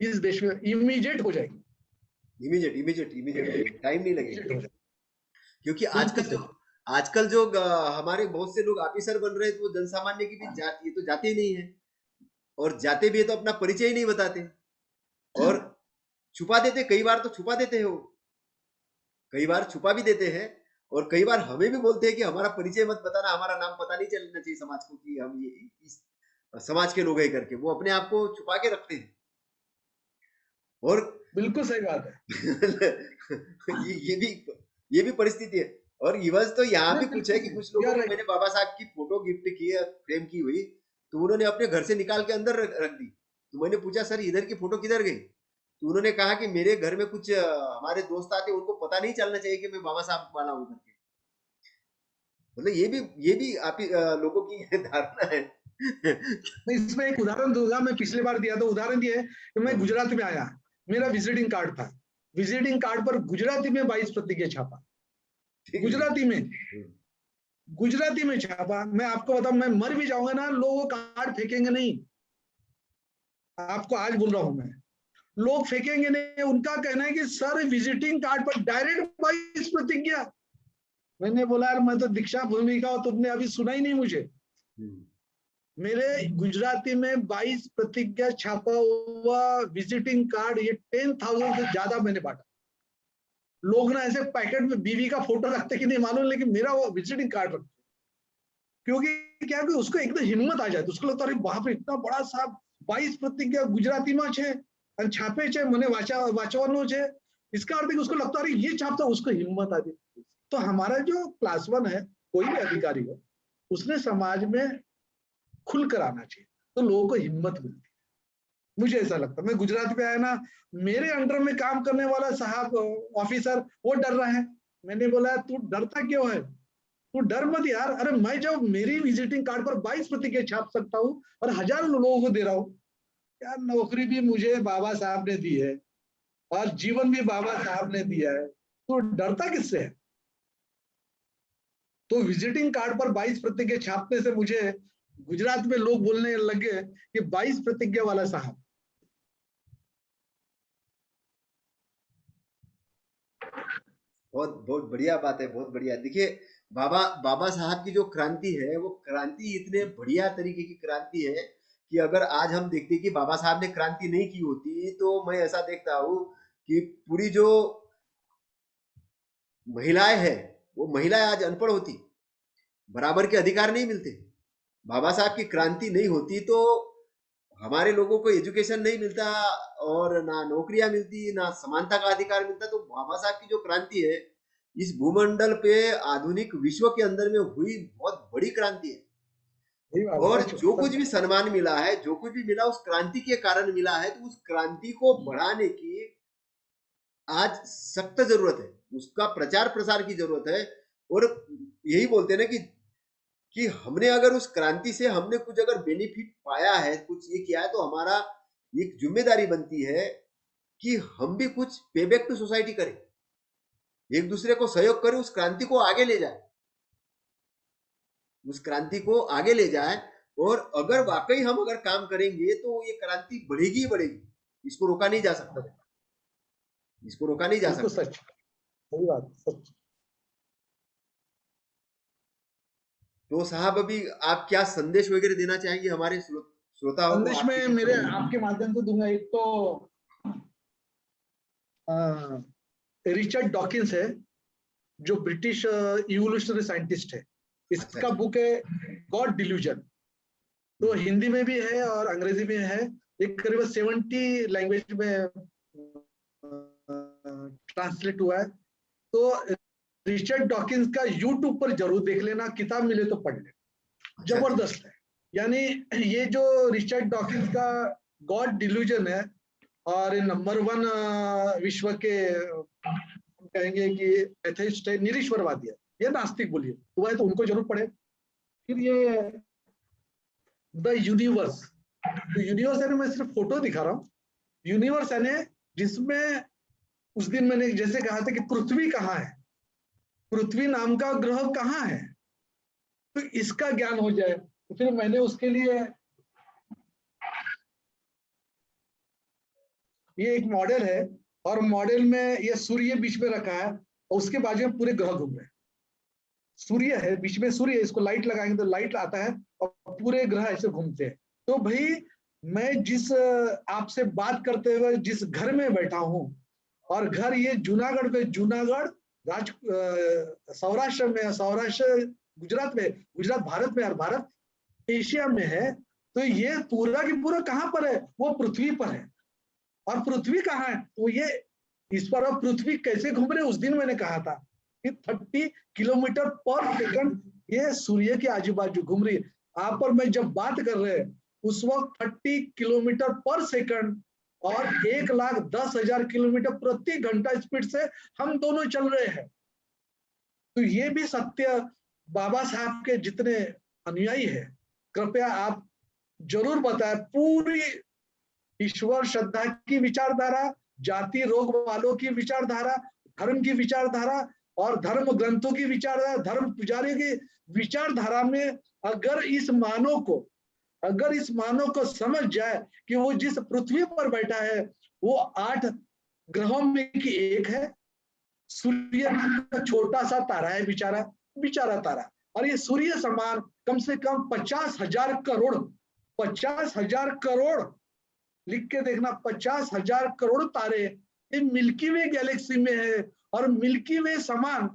इस देश में इमीडिएट हो जाएगी। इमीडिएट टाइम नहीं लगेगा। क्योंकि बिल्कुल सही। आजकल जो हमारे बहुत से लोग ऑफिसर बन रहे हैं, तो वो जनसामान्य की भी ये तो जाते ही नहीं है, और जाते भी है तो अपना परिचय ही नहीं बताते, और छुपा देते, कई बार तो छुपा देते हैं, वो कई बार छुपा भी देते हैं, और कई बार हमें भी बोलते हैं कि हमारा परिचय मत बताना, हमारा नाम पता नहीं चलना चाहिए समाज को कि हम ये इस समाज के लोग हैं करके, वो अपने आप को छुपा के रखते हैं। और बिल्कुल सही बात है। ये भी परिस्थिति है। और इवज तो यहाँ भी कुछ है कि कुछ लोगों को यार मैंने बाबा साहब की फोटो गिफ्ट की है, फ्रेम की हुई, तो उन्होंने अपने घर से निकाल के अंदर रख दी। तो मैंने पूछा सर इधर की फोटो किधर गई, तो उन्होंने कहा कि मेरे घर में कुछ हमारे दोस्त आते, उनको पता नहीं चलना चाहिए कि मैं बाबा साहब वाला हूँ करके। मतलब ये भी आप लोगों की धारणा है। मैं इसमें एक उदाहरण दूंगा। मैं पिछले बार दिया था, उदाहरण दिया है कि मैं गुजरात में आया, मेरा विजिटिंग कार्ड था, विजिटिंग कार्ड पर गुजराती में 22 प्रतिज्ञा छापा, गुजराती में छापा। मैं आपको बताऊं, मैं मर भी जाऊंगा ना, लोग कार्ड फेंकेंगे नहीं। आपको आज बोल रहा हूं मैं, लोग फेंकेंगे नहीं। उनका कहना है कि सर विजिटिंग कार्ड पर डायरेक्ट 22 प्रतिज्ञा। मैंने बोला यार मैं तो दीक्षा भूमि का, तुमने अभी सुना ही नहीं मुझे। मेरे गुजराती में 22 प्रतिज्ञा छापा हुआ विजिटिंग कार्ड, ये 10,000 से ज्यादा मैंने बांटा। लोग ना ऐसे पैकेट में बीवी का फोटो रखते कि नहीं मालूम, लेकिन मेरा वो विजिटिंग कार्ड रखते, क्योंकि क्या कि उसको एकदम हिम्मत आ जाती, उसको लगता है बाप रे इतना बड़ा साहब 22 प्रतिज्ञा गुजराती में छे और छापे छे, મને વાંચવાનો છે। इसका अर्थ है कि उसको लगता है ये छापता, उसको हिम्मत आती। तो हमारा जो क्लास 1 है, कोई भी अधिकारी हो, उसने समाज में खुलकर आना चाहिए, तो लोगों को हिम्मत मिलती है। मुझे ऐसा लगता है। मैं गुजरात में आया ना, मेरे अंडर में काम करने वाला साहब ऑफिसर वो डर रहा है। मैंने बोला तू डरता क्यों है, तू डर मत यार। अरे मैं जब मेरी विजिटिंग कार्ड पर 22 प्रतिज्ञा छाप सकता हूँ और हजारों लोगों को दे रहा हूँ, यार नौकरी भी मुझे बाबा साहब ने दी है और जीवन भी बाबा साहब ने दिया है, तो डरता किससे है। तो विजिटिंग कार्ड पर 22 प्रतिज्ञा छापने से मुझे गुजरात में लोग बोलने लगे कि 22 प्रतिज्ञा वाला साहब। बहुत बढ़िया बात है, बहुत बढ़िया। देखिए बाबा साहब की जो क्रांति है, वो क्रांति इतने बढ़िया तरीके की क्रांति है कि अगर आज हम देखते हैं कि बाबा साहब ने क्रांति नहीं की होती, तो मैं ऐसा देखता हूँ कि पूरी जो महिलाएं हैं, वो महिलाएं आज अनपढ़ होती, बराबर के अधिकार नहीं मिलते। बाबा साहब की क्रांति नहीं होती तो हमारे लोगों को एजुकेशन नहीं मिलता, और ना नौकरियां मिलती, ना समानता का अधिकार मिलता। तो बाबा साहब की जो क्रांति है, इस भूमंडल पे आधुनिक विश्व के अंदर में हुई बहुत बड़ी क्रांति है। और जो कुछ भी सम्मान मिला है, जो कुछ भी मिला, उस क्रांति के कारण मिला है। तो उस क्रांति को बढ़ाने की आज सख्त जरूरत है, उसका प्रचार प्रसार की जरूरत है। और यही बोलते हैं ना कि हमने अगर उस क्रांति से हमने कुछ अगर बेनिफिट पाया है, कुछ ये किया है, तो हमारा एक जिम्मेदारी बनती है कि हम भी कुछ पे बैक टू सोसाइटी करें, एक दूसरे को सहयोग करें, उस क्रांति को आगे ले जाए, उस क्रांति को आगे ले जाए। और अगर वाकई हम अगर काम करेंगे तो ये क्रांति बढ़ेगी ही बढ़ेगी, इसको रोका नहीं जा सकता, इसको रोका नहीं जा बिल्कुल सकता। सच, सही बात, सच। तो साहब अभी आप क्या संदेश वगैरह देना चाहेंगे हमारे श्रोताओं को? संदेश में मेरे आपके माध्यम से दूंगा। एक तो रिचर्ड डॉकिंस है जो ब्रिटिश इवोल्यूशनरी साइंटिस्ट है, इसका बुक है गॉड डिल्यूजन, तो हिंदी में भी है और अंग्रेजी में है, ये करीबन 70 लैंग्वेज में ट्रांसलेट हुआ है। तो रिचर्ड डॉकिंस का यूट्यूब पर जरूर देख लेना, किताब मिले तो पढ़ लेना, जबरदस्त है। यानी ये जो रिचर्ड डॉकिंस का गॉड डिल्यूजन है, और नंबर 1 विश्व के कहेंगे कि एथेइस्ट है, निरीश्वरवादी है, ये नास्तिक बोलिए तो है, तो उनको जरूर पढ़े। फिर ये द यूनिवर्स, तो यूनिवर्स यानी मैं सिर्फ फोटो दिखा रहा हूँ, यूनिवर्स यानी जिसमें उस दिन मैंने जैसे कहा था कि पृथ्वी कहाँ है, पृथ्वी नाम का ग्रह कहाँ है, तो इसका ज्ञान हो जाए। तो फिर मैंने उसके लिए ये एक मॉडल है, और मॉडल में ये सूर्य बीच में रखा है और उसके बाजू में पूरे ग्रह घूम रहे हैं। सूर्य है बीच में, सूर्य, इसको लाइट लगाएंगे तो लाइट आता है और पूरे ग्रह ऐसे घूमते हैं। तो भाई मैं जिस आपसे बात करते हुए जिस घर में बैठा हूँ, और घर ये जूनागढ़ में, जूनागढ़ राज सौराष्ट्र में, सौराष्ट्र गुजरात में, गुजरात भारत में और भारत एशिया में है। तो ये पूरा की पूरा कहाँ पर है, वो पृथ्वी पर है। और पृथ्वी कहाँ है, तो ये इस पर पृथ्वी कैसे घूम रहे, उस दिन मैंने कहा था कि 30 किलोमीटर पर सेकंड ये सूर्य के आजू बाजू घूम रही है। आप और मैं जब बात कर रहे हैं उस वक्त 30 किलोमीटर पर सेकंड और 1,10,000 किलोमीटर प्रति घंटा स्पीड से हम दोनों चल रहे हैं। तो ये भी सत्य बाबा साहब के जितने अनुयायी है, कृपया आप जरूर बताएं। पूरी ईश्वर श्रद्धा की विचारधारा, जाति रोग वालों की विचारधारा, धर्म की विचारधारा और धर्म ग्रंथों की विचारधारा, धर्म पुजारियों की विचारधारा में अगर इस मानव को समझ जाए कि वो जिस पृथ्वी पर बैठा है वो 8 ग्रहों में की एक है, सूर्य का छोटा सा तारा है, बेचारा तारा, और ये सूर्य समान कम से कम 50,000 करोड़, 50,000 करोड़ लिख के देखना, 50,000 करोड़ तारे ये मिल्की वे गैलेक्सी में है। और मिल्की वे समान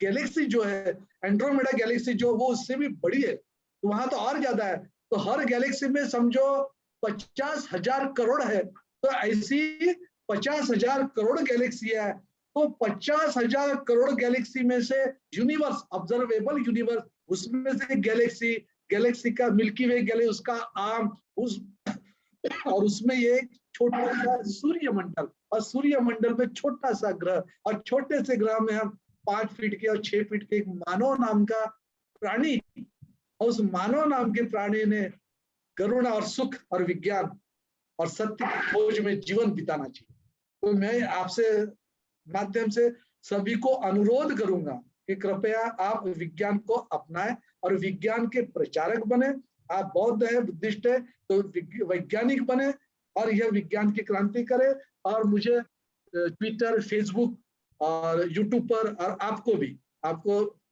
गैलेक्सी जो है, एंड्रोमेडा गैलेक्सी जो, वो उससे भी बड़ी है, तो वहां तो और ज्यादा है। तो हर गैलेक्सी में समझो 50,000 करोड़ है, तो ऐसी 50,000 करोड़ गैलेक्सी है। तो 50,000 करोड़ गैलेक्सी में से यूनिवर्स, ऑब्जर्वेबल यूनिवर्स, उसमें से गैलेक्सी का मिल्की वे गैलेक्सी, उसका आर्म, उस और उसमें ये छोटा सा सूर्य मंडल, और सूर्य मंडल में छोटा सा ग्रह, और छोटे से ग्रह में हम 5 फीट के और 6 फीट के एक मानव नाम का प्राणी, और उस मानव नाम के प्राणी ने करुणा और सुख और विज्ञान और सत्य की खोज में जीवन बिताना चाहिए। तो मैं आपसे माध्यम से सभी को अनुरोध करूंगा कि कृपया आप विज्ञान को अपनाएं और विज्ञान के प्रचारक बने। आप बौद्ध है, बुद्धिस्ट है, तो वैज्ञानिक बने और यह विज्ञान की क्रांति करे। और मुझे ट्विटर, फेसबुक और यूट्यूब पर, और आपको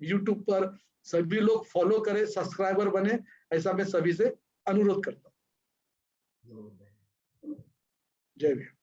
यूट्यूब पर सभी लोग फॉलो करें, सब्सक्राइबर बने, ऐसा मैं सभी से अनुरोध करता हूँ। जय भीम।